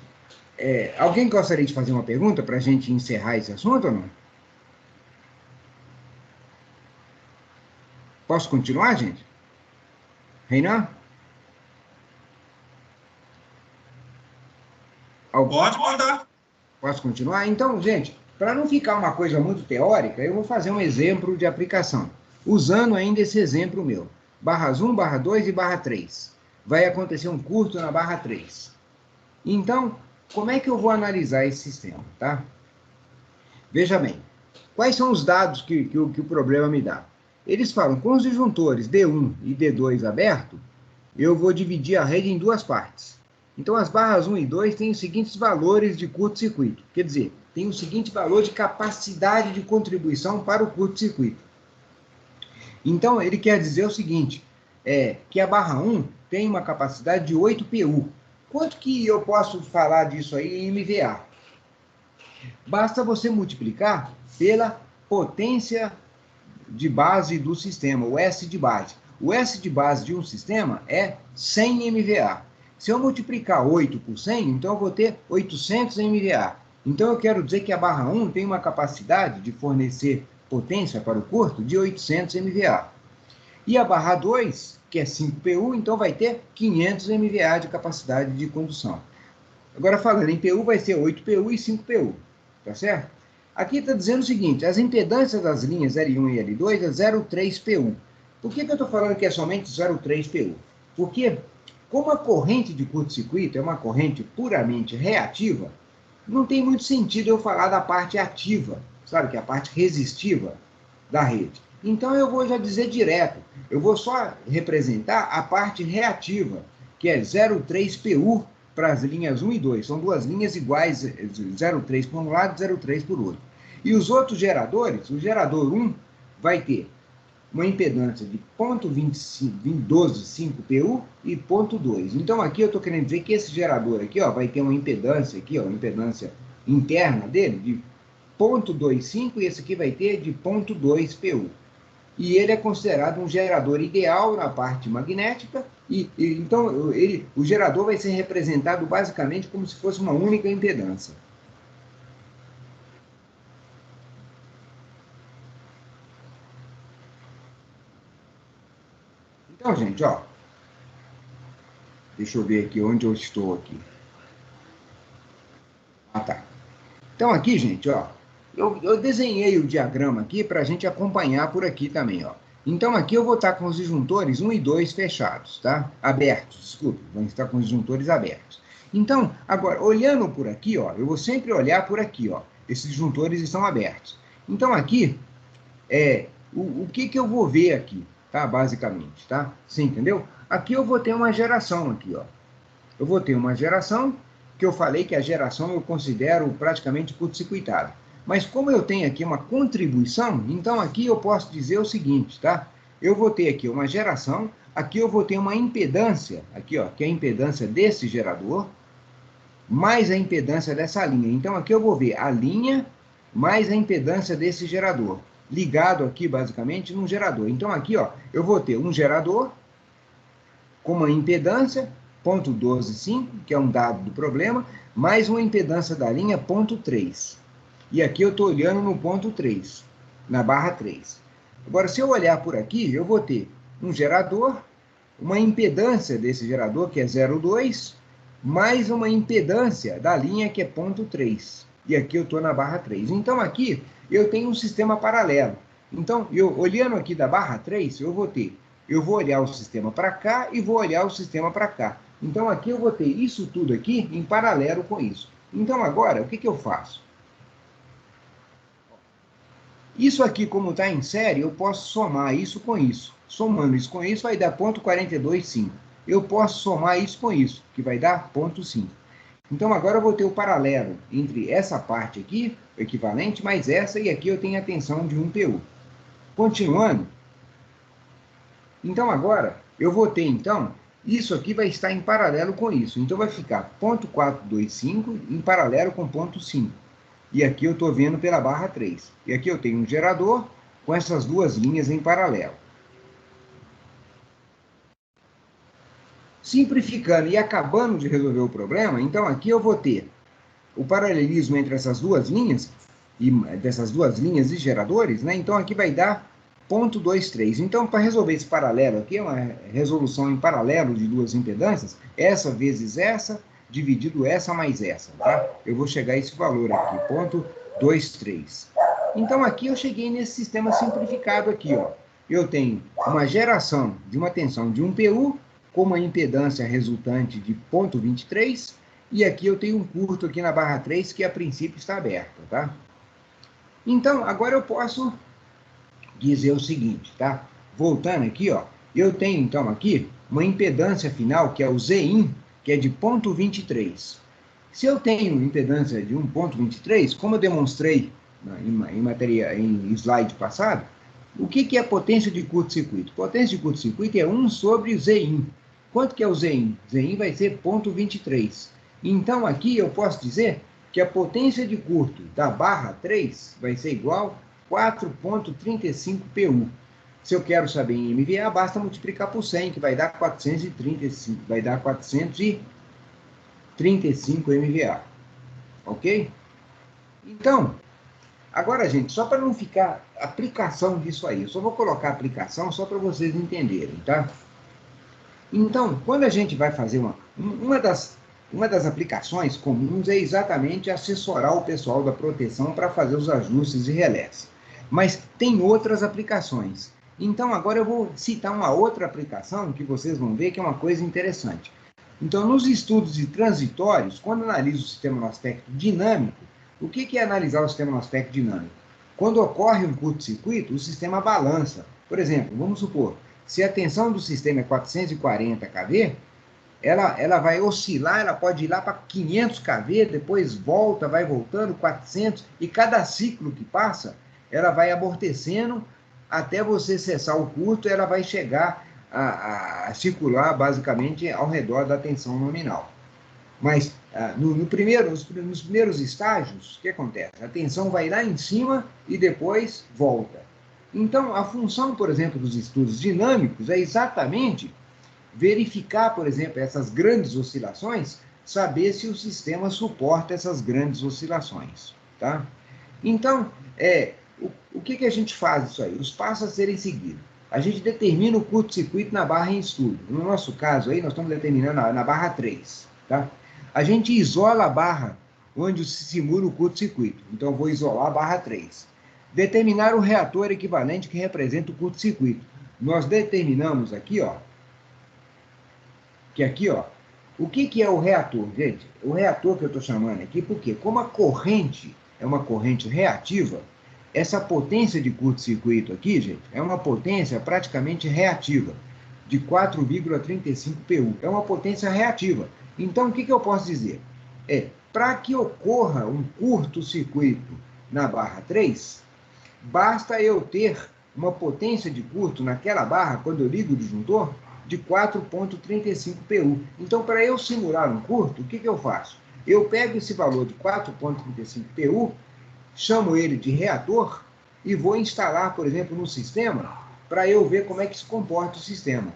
alguém gostaria de fazer uma pergunta para a gente encerrar esse assunto ou não? Posso continuar, gente? Reinan? Pode mandar. Posso continuar? Então, gente, para não ficar uma coisa muito teórica, eu vou fazer um exemplo de aplicação, usando ainda esse exemplo meu. Barras 1, barra 2 e barra 3. Vai acontecer um curto na barra 3. Então, como é que eu vou analisar esse sistema, tá? Veja bem, quais são os dados que o problema me dá? Eles falam, com os disjuntores D1 e D2 aberto, eu vou dividir a rede em duas partes. Então, as barras 1 e 2 têm os seguintes valores de curto-circuito. Quer dizer, tem o seguinte valor de capacidade de contribuição para o curto-circuito. Então, ele quer dizer o seguinte, que a barra 1 tem uma capacidade de 8 PU. Quanto que eu posso falar disso aí em MVA? Basta você multiplicar pela potência de base do sistema, o S de base. O S de base de um sistema é 100 MVA. Se eu multiplicar 8 por 100, então eu vou ter 800 MVA. Então eu quero dizer que a barra 1 tem uma capacidade de fornecer potência para o curto de 800 MVA. E a barra 2, que é 5 PU, então vai ter 500 MVA de capacidade de condução. Agora falando em PU, vai ser 8 PU e 5 PU, tá certo? Aqui está dizendo o seguinte, as impedâncias das linhas L1 e L2 é 0,3 PU. Por que eu estou falando que é somente 0,3 PU? Porque, como a corrente de curto-circuito é uma corrente puramente reativa, não tem muito sentido eu falar da parte ativa, sabe, que é a parte resistiva da rede. Então eu vou já dizer direto, eu vou só representar a parte reativa, que é 0,3 PU para as linhas 1 e 2. São duas linhas iguais, 0,3 por um lado e 0,3 por outro. E os outros geradores, o gerador 1 vai ter uma impedância de 0,12,5 PU e 0,2. Então aqui eu estou querendo dizer que esse gerador aqui, ó, vai ter uma impedância aqui, ó, impedância interna dele de 0,25 e esse aqui vai ter de 0,2 PU. E ele é considerado um gerador ideal na parte magnética então o gerador vai ser representado basicamente como se fosse uma única impedância. Então, gente, ó, deixa eu ver aqui onde eu estou aqui. Ah, tá. Então, aqui, gente, ó, eu desenhei o diagrama aqui para a gente acompanhar por aqui também, ó. Então, aqui eu vou estar com os disjuntores 1 e 2 fechados, tá? Abertos, desculpa, vamos estar com os disjuntores abertos. Então, agora, olhando por aqui, ó, eu vou sempre olhar por aqui, ó. Esses disjuntores estão abertos. Então, aqui, o que eu vou ver aqui, tá? Basicamente, tá? Você entendeu? Aqui eu vou ter uma geração aqui, ó. Eu vou ter uma geração, que eu falei que a geração eu considero praticamente curto-circuitada. Mas como eu tenho aqui uma contribuição, então aqui eu posso dizer o seguinte, tá? Eu vou ter aqui uma geração, aqui eu vou ter uma impedância, aqui, ó, que é a impedância desse gerador, mais a impedância dessa linha. Então aqui eu vou ver a linha mais a impedância desse gerador, ligado aqui basicamente num gerador. Então aqui, ó, eu vou ter um gerador com uma impedância 0,125, que é um dado do problema, mais uma impedância da linha 0,3. E aqui eu estou olhando no ponto 3, na barra 3. Agora, se eu olhar por aqui, eu vou ter um gerador, uma impedância desse gerador, que é 0,2, mais uma impedância da linha, que é 0,3. E aqui eu estou na barra 3. Então, aqui eu tenho um sistema paralelo. Então, olhando aqui da barra 3, eu vou olhar o sistema para cá e vou olhar o sistema para cá. Então, aqui eu vou ter isso tudo aqui em paralelo com isso. Então, agora, o que eu faço? Isso aqui, como está em série, eu posso somar isso com isso. Somando isso com isso, vai dar 0,425. Eu posso somar isso com isso, que vai dar 0,5. Então, agora eu vou ter o paralelo entre essa parte aqui, equivalente, mais essa, e aqui eu tenho a tensão de 1 PU. Continuando. Então, agora, eu vou ter, então, isso aqui vai estar em paralelo com isso. Então, vai ficar 0,425 em paralelo com 0,5. E aqui eu estou vendo pela barra 3. E aqui eu tenho um gerador com essas duas linhas em paralelo. Simplificando e acabando de resolver o problema, então aqui eu vou ter o paralelismo entre essas duas linhas, e dessas duas linhas de geradores, né? Então aqui vai dar 0,23. Então, para resolver esse paralelo aqui, é uma resolução em paralelo de duas impedâncias, essa vezes essa, dividido essa mais essa, tá? Eu vou chegar a esse valor aqui, 0,23. Então, aqui eu cheguei nesse sistema simplificado aqui, ó. Eu tenho uma geração de uma tensão de 1 PU, com uma impedância resultante de 0,23, e aqui eu tenho um curto aqui na barra 3, que a princípio está aberta, tá? Então, agora eu posso dizer o seguinte, tá? Voltando aqui, ó, eu tenho, então, aqui, uma impedância final, que é o Zin, que é de 0,23. Se eu tenho impedância de 1,23, como eu demonstrei em slide passado, o que é potência de curto-circuito? Potência de curto-circuito é 1 sobre Zin. Quanto que é o Zin? Zin vai ser 0,23. Então, aqui eu posso dizer que a potência de curto da barra 3 vai ser igual a 4,35 PU. Se eu quero saber em MVA, basta multiplicar por 100, que vai dar 435 MVA. Ok? Então, agora, gente, só para não ficar aplicação disso aí, eu só vou colocar a aplicação só para vocês entenderem, tá? Então, quando a gente vai fazer uma das aplicações comuns é exatamente assessorar o pessoal da proteção para fazer os ajustes e relés. Mas tem outras aplicações. Então, agora eu vou citar uma outra aplicação que vocês vão ver que é uma coisa interessante. Então, nos estudos de transitórios, quando analiso o sistema no aspecto dinâmico, o que é analisar o sistema no aspecto dinâmico? Quando ocorre um curto-circuito, o sistema balança. Por exemplo, vamos supor, se a tensão do sistema é 440 kV, ela vai oscilar, ela pode ir lá para 500 kV, depois volta, vai voltando, 400, e cada ciclo que passa, ela vai amortecendo até você cessar o curto, ela vai chegar a circular basicamente ao redor da tensão nominal. Mas nos primeiros estágios, o que acontece? A tensão vai lá em cima e depois volta. Então, a função, por exemplo, dos estudos dinâmicos é exatamente verificar, por exemplo, essas grandes oscilações, saber se o sistema suporta essas grandes oscilações. Tá? Então, o que a gente faz isso aí? Os passos a serem seguidos. A gente determina o curto-circuito na barra em estudo. No nosso caso, aí, nós estamos determinando na barra 3. Tá? A gente isola a barra onde se simula o curto-circuito. Então, eu vou isolar a barra 3. Determinar o reator equivalente que representa o curto-circuito. Nós determinamos aqui, ó, que aqui, ó, o que é o reator, gente? O reator que eu estou chamando aqui, porque como a corrente é uma corrente reativa, essa potência de curto-circuito aqui, gente, é uma potência praticamente reativa, de 4,35 PU. É uma potência reativa. Então, o que eu posso dizer? Para que ocorra um curto-circuito na barra 3, basta eu ter uma potência de curto naquela barra, quando eu ligo o disjuntor, de 4,35 PU. Então, para eu simular um curto, o que eu faço? Eu pego esse valor de 4,35 PU, chamo ele de reator e vou instalar, por exemplo, no sistema, para eu ver como é que se comporta o sistema.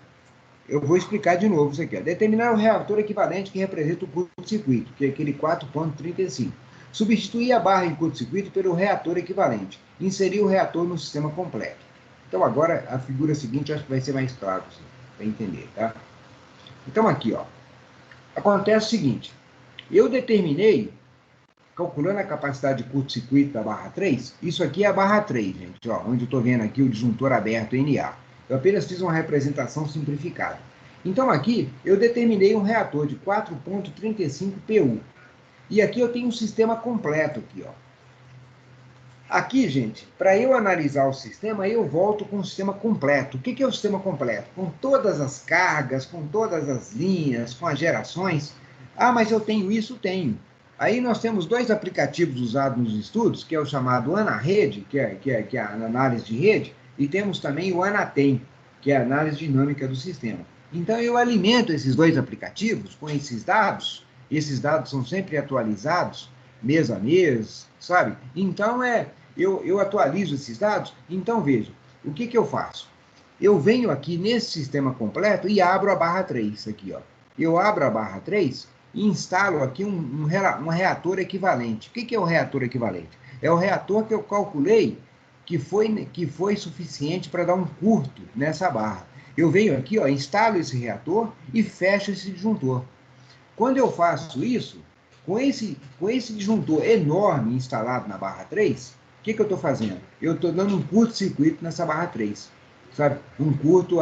Eu vou explicar de novo isso aqui. Ó. Determinar o reator equivalente que representa o curto-circuito, que é aquele 4,35. Substituir a barra em curto-circuito pelo reator equivalente. Inserir o reator no sistema completo. Então, agora, a figura seguinte, acho que vai ser mais claro para entender, tá? Então, aqui, ó. Acontece o seguinte. Eu determinei, calculando a capacidade de curto-circuito da barra 3, isso aqui é a barra 3, gente, ó, onde eu estou vendo aqui o disjuntor aberto NA. Eu apenas fiz uma representação simplificada. Então, aqui, eu determinei um reator de 4,35 PU. E aqui eu tenho um sistema completo aqui, ó. Aqui, gente, para eu analisar o sistema, eu volto com o sistema completo. O que é o sistema completo? Com todas as cargas, com todas as linhas, com as gerações. Ah, mas eu tenho isso? Tenho. Aí nós temos dois aplicativos usados nos estudos, que é o chamado ANA-Rede, que é a análise de rede, e temos também o ANATEM, que é a análise dinâmica do sistema. Então, eu alimento esses dois aplicativos com esses dados são sempre atualizados, mês a mês, sabe? Então, eu atualizo esses dados. Então, veja, o que eu faço? Eu venho aqui nesse sistema completo e abro a barra 3, aqui, ó. Eu abro a barra 3 e instalo aqui um reator equivalente. O que é o reator equivalente? É o reator que eu calculei que foi suficiente para dar um curto nessa barra. Eu venho aqui, ó, instalo esse reator e fecho esse disjuntor. Quando eu faço isso, com esse disjuntor enorme instalado na barra 3, o que eu estou fazendo? Eu estou dando um curto-circuito nessa barra 3, sabe? Um curto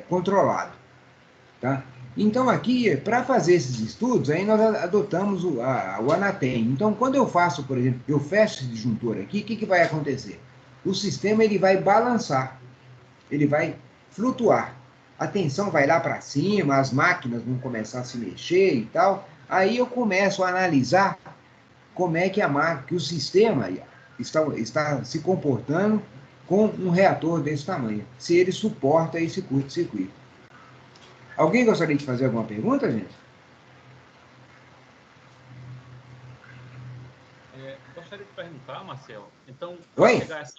controlado, tá? Então, aqui, para fazer esses estudos, aí nós adotamos o ANATEM. Então, quando eu faço, por exemplo, eu fecho esse disjuntor aqui, o que vai acontecer? O sistema ele vai balançar, ele vai flutuar. a tensão vai lá para cima, as máquinas vão começar a se mexer e tal. Aí eu começo a analisar como é que que o sistema está se comportando com um reator desse tamanho, se ele suporta esse curto-circuito. Alguém gostaria de fazer alguma pergunta, gente? Gostaria de perguntar, Marcel. Então, oi? Chegar essa...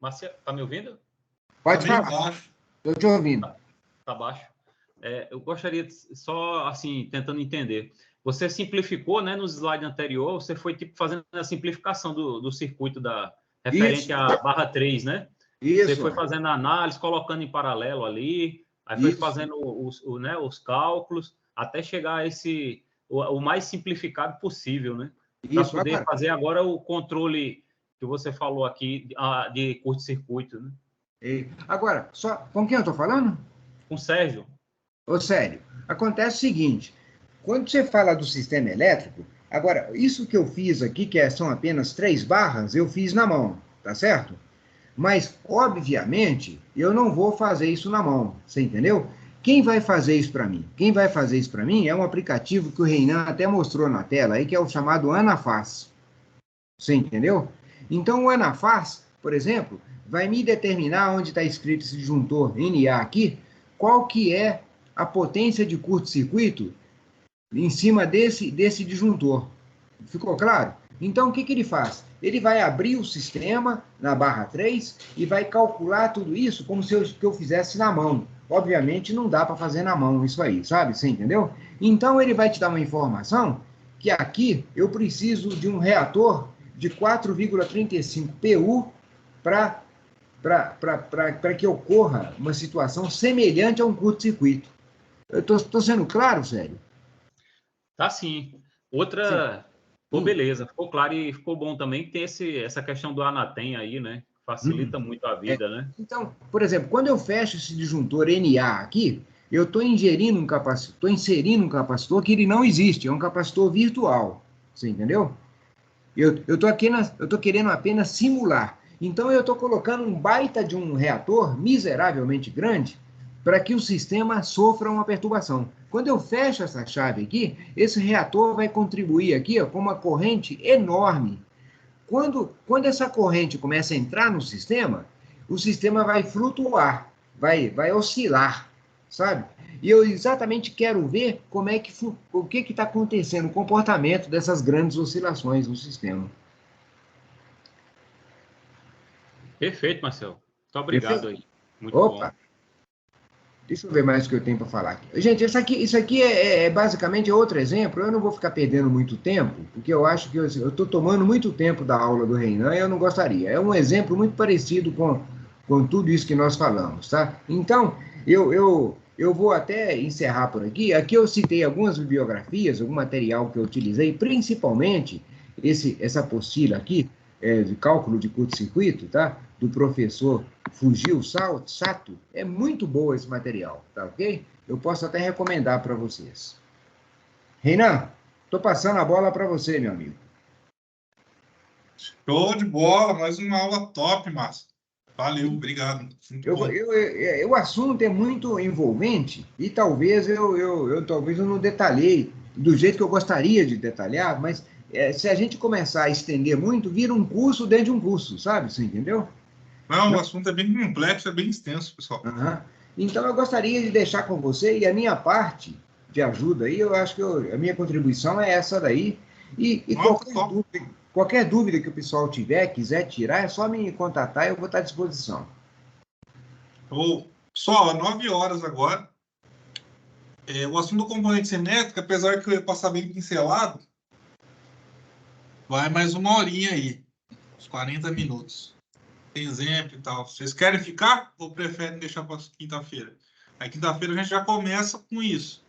Marcel, tá me ouvindo? Pode falar. Estou te ouvindo. Tá baixo. Eu gostaria de, só assim, tentando entender. Você simplificou, né, no slide anterior, você foi tipo fazendo a simplificação do circuito referente à barra 3, né? Isso. Você foi fazendo a análise, colocando em paralelo ali, aí foi fazendo os cálculos, até chegar a o mais simplificado possvel, né? Para poder fazer agora o controle que você falou aqui de curto-circuito, né? Agora, com quem eu estou falando? Com o Sérgio. Ô, Sérgio, acontece o seguinte, quando você fala do sistema elétrico, agora, isso que eu fiz aqui, são apenas 3 barras, eu fiz na mão, tá certo? Mas, obviamente, eu não vou fazer isso na mão, você entendeu? Quem vai fazer isso para mim? Quem vai fazer isso para mim é um aplicativo que o Reinan até mostrou na tela aí, que é o chamado Anafaz. Você entendeu? Então, o Anafaz, por exemplo, vai me determinar onde está escrito esse disjuntor NA aqui, qual que é a potência de curto-circuito em cima desse disjuntor. Ficou claro? Então, o que ele faz? Ele vai abrir o sistema na barra 3 e vai calcular tudo isso como se eu fizesse na mão. Obviamente, não dá para fazer na mão isso aí, sabe? Você entendeu? Então, ele vai te dar uma informação que aqui eu preciso de um reator de 4,35 PU para que ocorra uma situação semelhante a um curto-circuito. Eu estou sendo claro, Sérgio? Tá sim. Outra... Ficou beleza, ficou claro e ficou bom também que tem essa questão do Anatem aí, né? Facilita muito a vida, né? Então, por exemplo, quando eu fecho esse disjuntor NA aqui, eu estou inserindo um capacitor que ele não existe, é um capacitor virtual. Você entendeu? Eu estou querendo apenas simular. Então, eu estou colocando um baita de um reator miseravelmente grande para que o sistema sofra uma perturbação. Quando eu fecho essa chave aqui, esse reator vai contribuir aqui com uma corrente enorme. Quando essa corrente começa a entrar no sistema, o sistema vai flutuar, vai oscilar, sabe? E eu exatamente quero ver o que está acontecendo, o comportamento dessas grandes oscilações no sistema. Perfeito, Marcelo. Muito obrigado aí. Muito Opa. bom. Deixa eu ver mais o que eu tenho para falar aqui. Gente, isso aqui é basicamente outro exemplo. Eu não vou ficar perdendo muito tempo, porque eu acho que eu estou tomando muito tempo da aula do Reinan e eu não gostaria. É um exemplo muito parecido com tudo isso que nós falamos, tá? Então, eu vou até encerrar por aqui. Aqui eu citei algumas bibliografias, algum material que eu utilizei, principalmente essa apostila aqui, de cálculo de curto-circuito, tá? Do professor Fujio Sato. É muito boa esse material, tá ok? Eu posso até recomendar para vocês. Reinan, estou passando a bola para você, meu amigo. Show de bola, mais uma aula top, Márcio. Valeu, obrigado. O assunto é muito envolvente e talvez eu não detalhei do jeito que eu gostaria de detalhar, mas se a gente começar a estender muito, vira um curso dentro de um curso, sabe? Você entendeu? Não, o assunto é bem complexo, é bem extenso, pessoal. Então, eu gostaria de deixar com você, e a minha parte de ajuda aí, eu acho que a minha contribuição é essa daí. E qualquer dúvida que o pessoal quiser tirar, é só me contatar e eu vou estar à disposição. Pessoal, 9 horas agora. O assunto do componente cinético, apesar que eu ia passar bem pincelado, vai mais uma horinha aí, uns 40 minutos. Tem exemplo e tal. Vocês querem ficar ou preferem deixar para quinta-feira? Aí quinta-feira a gente já começa com isso.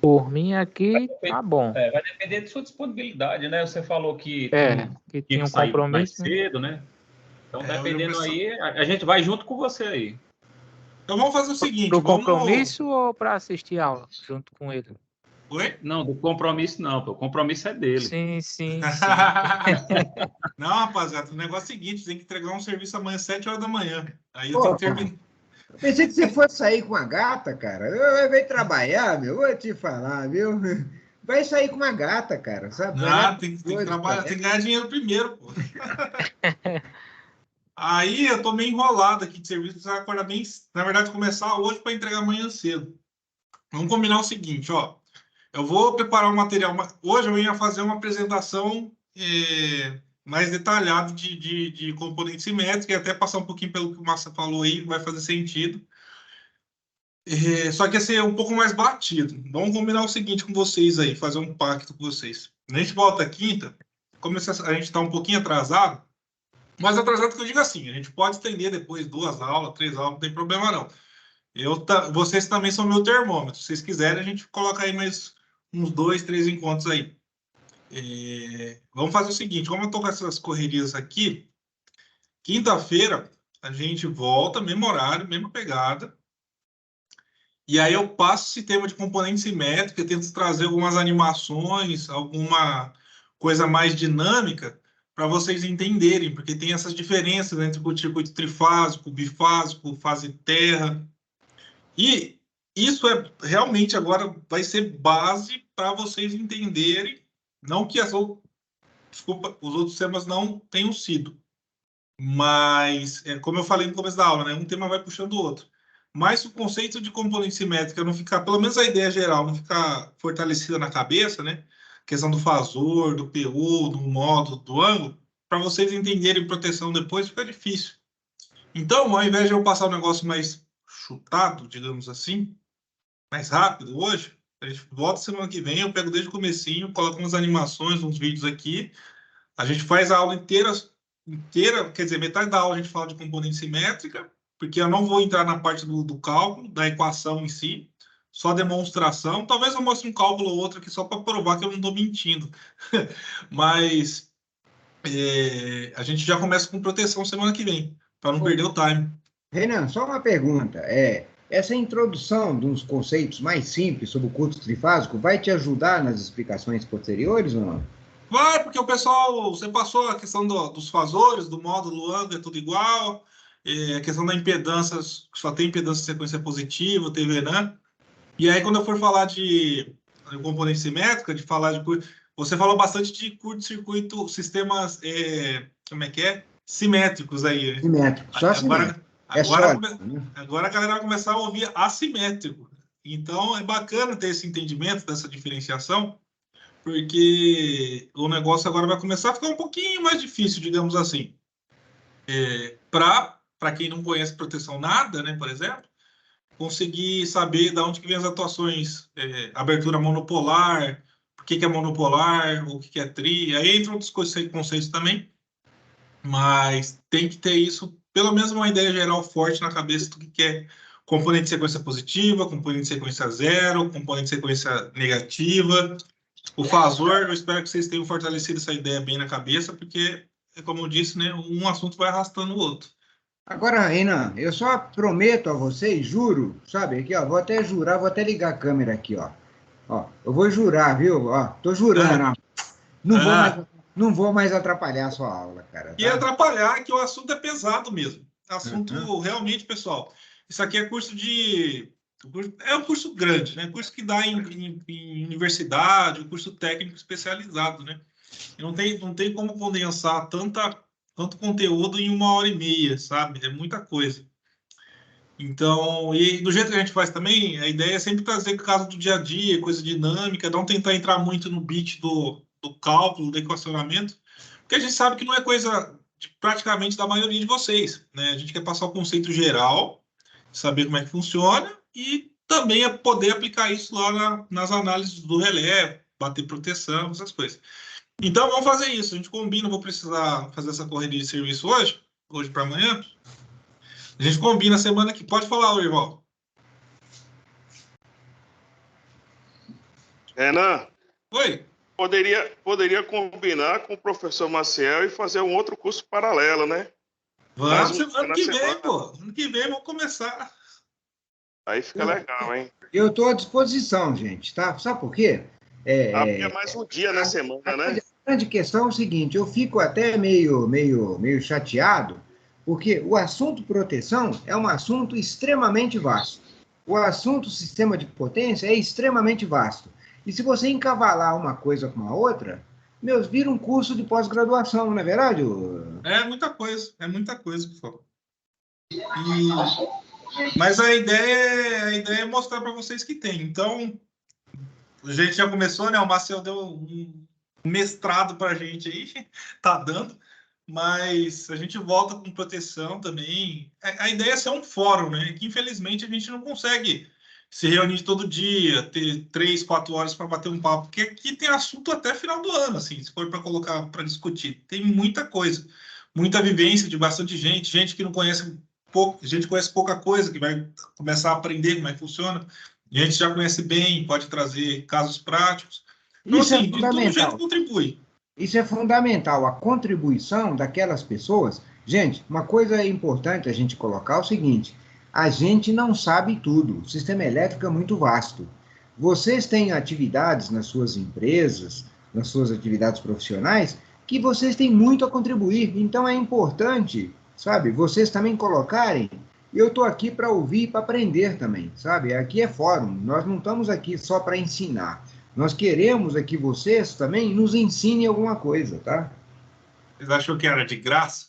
Por mim aqui tá bom. Vai depender de sua disponibilidade, né? Você falou que tinha um sair compromisso mais cedo, né? Então, dependendo aí, a gente vai junto com você aí. Então vamos fazer o seguinte. Pro compromisso ou para assistir aula junto com ele? Oi? Não, do compromisso não, pô. O compromisso é dele. Sim, sim, sim. Não, rapaziada, o negócio é o seguinte, tem que entregar um serviço amanhã às 7 horas da manhã. Aí eu Pô, tenho que terminar. eu pensei que você fosse sair com a gata, cara. Eu veio trabalhar, meu, vou te falar, viu? Vai sair com uma gata, cara, sabe? Vai dar Não, tem que trabalhar, pra tem que ganhar dinheiro primeiro, pô. Aí eu tô meio enrolado aqui de serviço, precisa acordar bem, na verdade, começar hoje para entregar amanhã cedo. Vamos combinar o seguinte, ó. Eu vou preparar o material. Hoje eu ia fazer uma apresentação mais detalhada de componente simétrico e até passar um pouquinho pelo que o Massa falou aí, vai fazer sentido. Só que ia ser um pouco mais batido. Vamos combinar o seguinte com vocês aí, fazer um pacto com vocês. A gente volta quinta, como a gente está um pouquinho atrasado, mas atrasado que eu digo assim, a gente pode estender depois 2 aulas, 3 aulas, não tem problema não. Vocês também são meu termômetro. Se vocês quiserem, a gente coloca aí mais uns 2, 3 encontros aí. Vamos fazer o seguinte, como eu estou com essas correrias aqui, quinta-feira a gente volta, mesmo horário, mesma pegada. E aí eu passo esse tema de componente simétrico, eu tento trazer algumas animações, alguma coisa mais dinâmica para vocês entenderem, porque tem essas diferenças entre o circuito trifásico, bifásico, fase terra. E isso realmente agora vai ser base para vocês entenderem, não que os outros temas não tenham sido, mas como eu falei no começo da aula, né, um tema vai puxando o outro. Mas se o conceito de componente simétrica não ficar, pelo menos a ideia geral, não ficar fortalecida na cabeça, né, questão do fasor, do PU, do módulo, do ângulo, para vocês entenderem proteção depois fica difícil. Então, ao invés de eu passar um negócio mais chutado, digamos assim, mais rápido hoje, a gente volta semana que vem, eu pego desde o comecinho, coloco umas animações, uns vídeos aqui, a gente faz a aula inteira, quer dizer, metade da aula a gente fala de componente simétrica, porque eu não vou entrar na parte do cálculo, da equação em si, só demonstração. Talvez eu mostre um cálculo ou outro aqui só para provar que eu não estou mentindo. Mas a gente já começa com proteção semana que vem, para não perder o time. Renan, só uma pergunta. Essa introdução de uns conceitos mais simples sobre o curto trifásico vai te ajudar nas explicações posteriores ou não? Vai, porque o pessoal, você passou a questão dos fasores, do módulo ângulo, é tudo igual, a questão da impedância, só tem impedância de sequência positiva, TV, né? E aí, quando eu for falar de componente simétrica, de falar de... Você falou bastante de curto-circuito, sistemas, como é que é? Simétricos aí. Simétrico, só simétrico. Agora a galera vai começar a ouvir assimétrico. Então, é bacana ter esse entendimento dessa diferenciação, porque o negócio agora vai começar a ficar um pouquinho mais difícil, digamos assim. Para quem não conhece proteção nada, né, por exemplo, conseguir saber de onde que vem as atuações, abertura monopolar, por que é monopolar, o que é tri, aí entra outros conceitos também, mas tem que ter isso, pelo menos uma ideia geral forte na cabeça do que é componente de sequência positiva, componente de sequência zero, componente de sequência negativa. O fasor, eu espero que vocês tenham fortalecido essa ideia bem na cabeça, porque, como eu disse, né, um assunto vai arrastando o outro. Agora, Renan, eu só prometo a vocês, juro, sabe, aqui, ó, vou até jurar, vou até ligar a câmera aqui, ó. Ó, eu vou jurar, viu? Ó, tô jurando, ó. Não vou mais atrapalhar a sua aula, cara. Tá? E atrapalhar, que o assunto é pesado mesmo. Assunto, realmente, pessoal, isso aqui é curso de... É um curso grande, né? Curso que dá em universidade, um curso técnico especializado, né? Não tem como condensar tanto conteúdo em 1h30, sabe? É muita coisa. Então, e do jeito que a gente faz também, a ideia é sempre trazer caso do dia a dia, coisa dinâmica, não tentar entrar muito no beat do cálculo, do equacionamento, porque a gente sabe que não é coisa praticamente da maioria de vocês, né? A gente quer passar o conceito geral, saber como é que funciona e também poder aplicar isso lá nas análises do relé, bater proteção, essas coisas. Então, vamos fazer isso. A gente combina, vou precisar fazer essa correria de serviço hoje para amanhã. A gente combina a semana que... Pode falar, irmão. Renan. Oi. Poderia combinar com o professor Maciel e fazer um outro curso paralelo, né? Vamos, ano que vem, pô. Ano que vem vamos começar. Aí fica legal, hein? Eu estou à disposição, gente, tá? Sabe por quê? Porque é mais um dia na semana, né? A grande questão é o seguinte, eu fico até meio chateado, porque o assunto proteção é um assunto extremamente vasto. O assunto sistema de potência é extremamente vasto. E se você encavalar uma coisa com a outra, vira um curso de pós-graduação, não é verdade? É muita coisa, pessoal. Mas a ideia é mostrar para vocês que tem. Então, a gente já começou, né? O Marcel deu um mestrado para a gente aí, tá dando. Mas a gente volta com proteção também. A ideia é ser um fórum, né? Que infelizmente a gente não consegue se reunir todo dia, ter 3, 4 horas para bater um papo, porque aqui tem assunto até final do ano, assim, se for para colocar, para discutir. Tem muita coisa, muita vivência de bastante gente que não conhece pouco, gente conhece pouca coisa, que vai começar a aprender como é que funciona. A gente já conhece bem, pode trazer casos práticos. Então, Isso assim, é fundamental. de todo jeito contribui. Isso é fundamental, a contribuição daquelas pessoas. Gente, uma coisa importante a gente colocar é o seguinte, a gente não sabe tudo, o sistema elétrico é muito vasto. Vocês têm atividades nas suas empresas, nas suas atividades profissionais, que vocês têm muito a contribuir, então é importante, sabe, vocês também colocarem, eu estou aqui para ouvir e para aprender também, sabe, aqui é fórum, nós não estamos aqui só para ensinar. Nós queremos que vocês também nos ensinem alguma coisa, tá? Vocês achou que era de graça?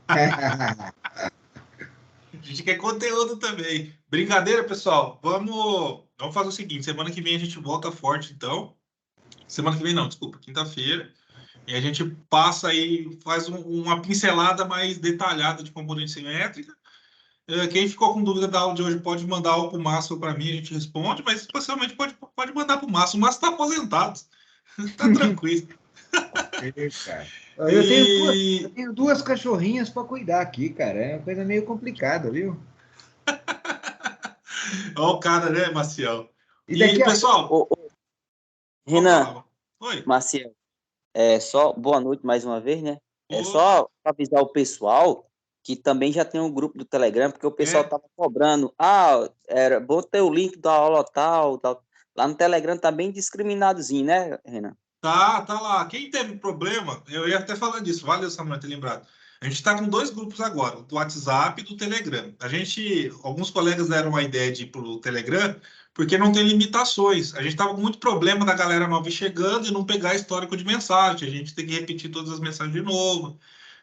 A gente quer conteúdo também. Brincadeira, pessoal. Vamos fazer o seguinte. Semana que vem a gente volta forte, então. Semana que vem não, desculpa. Quinta-feira. E a gente passa aí, faz uma pincelada mais detalhada de componente simétrica. Quem ficou com dúvida da aula de hoje pode mandar algo para o Márcio ou para mim, a gente responde, mas especialmente pode mandar para o Márcio. O Márcio está aposentado, está tranquilo. Eu tenho duas cachorrinhas para cuidar aqui, cara. É uma coisa meio complicada, viu? Olha o cara, né, Maciel? E pessoal... Renan, oi. Maciel, só boa noite mais uma vez, né? É só avisar o pessoal que também já tem um grupo do Telegram, porque o pessoal estava cobrando. Era bom ter o link da aula tal. Lá no Telegram tá bem discriminadozinho, né, Renan? Tá lá. Quem teve problema, eu ia até falar disso, valeu, Samuel, ter lembrado. A gente está com 2 grupos agora, do WhatsApp e do Telegram. Alguns colegas deram a ideia de ir para o Telegram, porque não tem limitações. A gente estava com muito problema da galera nova chegando e não pegar histórico de mensagem. A gente tem que repetir todas as mensagens de novo,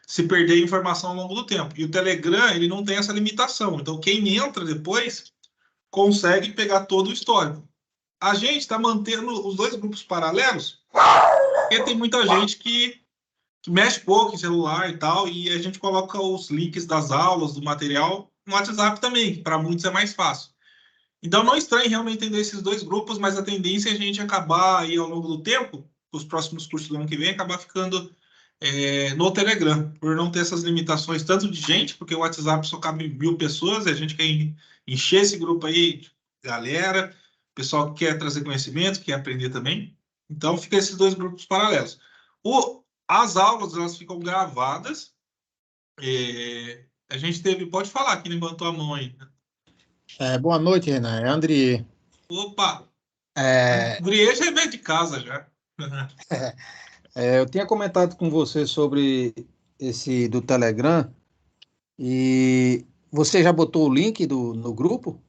se perder informação ao longo do tempo. E o Telegram, ele não tem essa limitação. Então, quem entra depois consegue pegar todo o histórico. A gente está mantendo os 2 grupos paralelos, porque tem muita gente que mexe pouco em celular e tal, e a gente coloca os links das aulas, do material, no WhatsApp também, que para muitos é mais fácil. Então, não estranhe realmente entender esses 2 grupos, mas a tendência é a gente acabar aí ao longo do tempo, os próximos cursos do ano que vem, acabar ficando no Telegram, por não ter essas limitações, tanto de gente, porque o WhatsApp só cabe 1000 pessoas, e a gente quer encher esse grupo aí, galera, pessoal que quer trazer conhecimento, quer aprender também. Então, fica esses 2 grupos paralelos. As aulas, elas ficam gravadas. A gente teve... Pode falar, quem levantou a mão aí. Boa noite, Renan. É André. Opa! André já é de casa, já. Eu tinha comentado com você sobre esse do Telegram, e você já botou o link no grupo?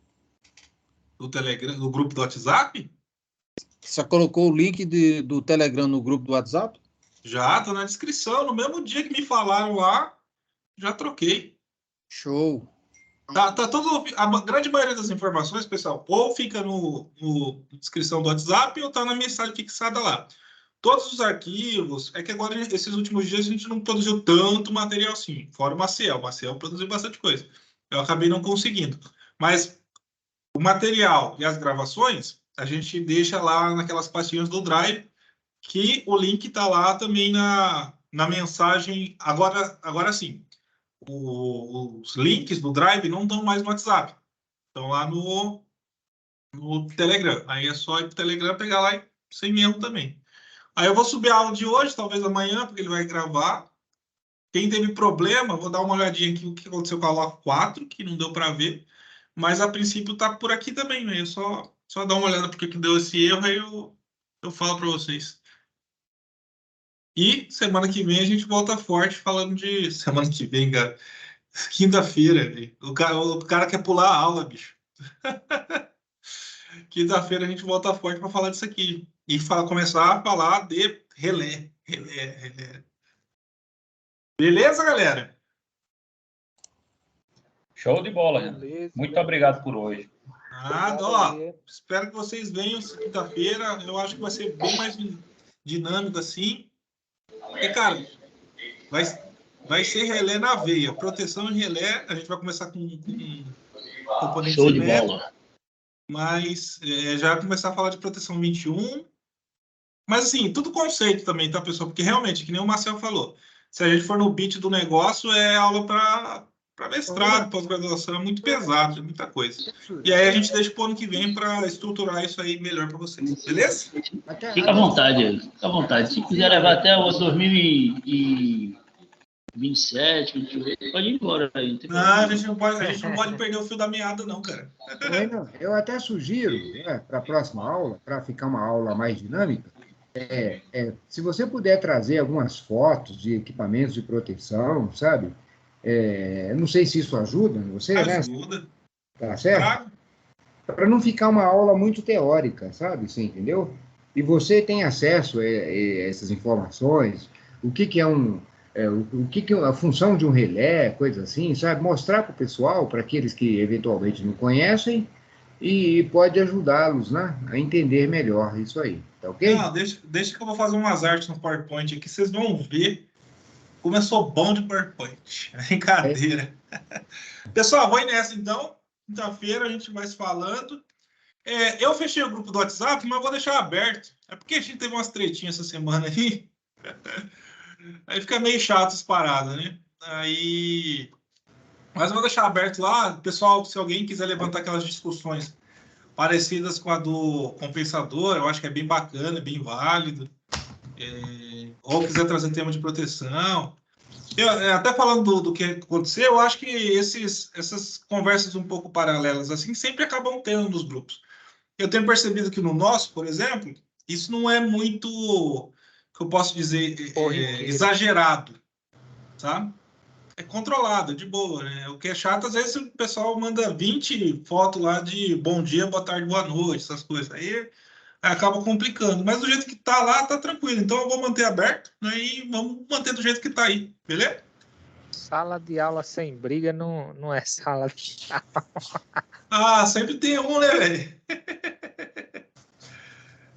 Do Telegram, no grupo do WhatsApp? Você colocou o link do Telegram no grupo do WhatsApp? Já, tá na descrição. No mesmo dia que me falaram lá, já troquei. Show. Tá todo, a grande maioria das informações, pessoal, ou fica na descrição do WhatsApp ou tá na mensagem fixada lá. Todos os arquivos, é que agora, esses últimos dias, a gente não produziu tanto material assim, fora o Maciel. O Maciel produziu bastante coisa. Eu acabei não conseguindo. Mas o material e as gravações, a gente deixa lá naquelas pastinhas do Drive, que o link está lá também na mensagem. Agora sim, os links do Drive não estão mais no WhatsApp. Estão lá no Telegram. Aí é só ir para o Telegram, pegar lá e sem erro também. Aí eu vou subir a aula de hoje, talvez amanhã, porque ele vai gravar. Quem teve problema, vou dar uma olhadinha aqui o que aconteceu com a aula 4, que não deu para ver. Mas a princípio tá por aqui também, né? Só dar uma olhada porque que deu esse erro, aí eu falo para vocês. E semana que vem a gente volta forte falando de... Semana que vem, cara. Quinta-feira. O cara quer pular a aula, bicho. Quinta-feira a gente volta forte para falar disso aqui. E começar a falar de relé. Beleza, galera? Show de bola, Renan. Muito obrigado por hoje. Nada, ó. Espero que vocês venham quinta-feira. Eu acho que vai ser bem mais dinâmico assim. Porque, cara, vai ser relé na veia. Proteção em relé. A gente vai começar com componente show de bola. Mas já vai começar a falar de proteção 21. Mas, assim, tudo conceito também, tá, pessoal? Porque, realmente, que nem o Marcel falou, se a gente for no beat do negócio, é aula para mestrado, pós-graduação, é muito pesado, é muita coisa. E aí a gente deixa pro ano que vem para estruturar isso aí melhor para vocês, beleza? Fica à vontade, fica à vontade. Se quiser levar até o 2027, 2028, pode ir embora aí. Não, a gente não pode perder o fio da meada, não, cara. Eu até sugiro, para a próxima aula, para ficar uma aula mais dinâmica, se você puder trazer algumas fotos de equipamentos de proteção, sabe? Não sei se isso ajuda você, ajuda. Né? Tá certo? Para não ficar uma aula muito teórica, sabe? Você entendeu? E você tem acesso a essas informações, o que é a função de um relé, coisa assim, sabe? Mostrar para o pessoal, para aqueles que eventualmente não conhecem, e pode ajudá-los, né, a entender melhor isso aí, tá ok? Não, deixa que eu vou fazer umas artes no PowerPoint aqui, vocês vão ver como eu sou bom de PowerPoint. Brincadeira. Pessoal, vou ir nessa então. Quinta-feira a gente vai se falando. Eu fechei o grupo do WhatsApp, mas vou deixar aberto. É porque a gente teve umas tretinhas essa semana aí. Aí fica meio chato essa parada, né? Mas eu vou deixar aberto lá. Pessoal, se alguém quiser levantar aquelas discussões parecidas com a do compensador, eu acho que é bem bacana, bem válido. Ou quiser trazer tema de proteção. Até falando do que aconteceu, eu acho que essas conversas um pouco paralelas assim sempre acabam tendo nos grupos. Eu tenho percebido que no nosso, por exemplo, isso não é muito, que eu posso dizer, exagerado, sabe? É controlado, de boa, né? O que é chato, às vezes o pessoal manda 20 fotos lá de bom dia, boa tarde, boa noite, essas coisas. Aí acaba complicando. Mas do jeito que tá lá, tá tranquilo. Então eu vou manter aberto, né? E vamos manter do jeito que tá aí, beleza? Sala de aula sem briga não é sala de aula. Sempre tem um, né, velho?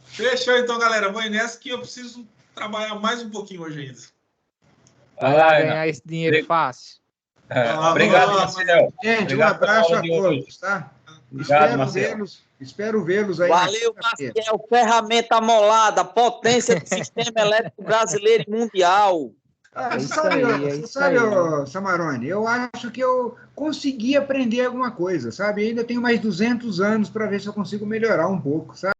Fechou então, galera. Vou ir nessa que eu preciso trabalhar mais um pouquinho hoje ainda. Vai lá ganhar esse dinheiro fácil. Obrigado, Marcel. Gente, um abraço a todos, tá? Espero vê-los aí. Valeu, Marcel. Ferramenta molada, potência do sistema elétrico brasileiro e mundial. Sabe, Samarone, eu acho que eu consegui aprender alguma coisa, sabe? Ainda tenho mais 200 anos para ver se eu consigo melhorar um pouco, sabe?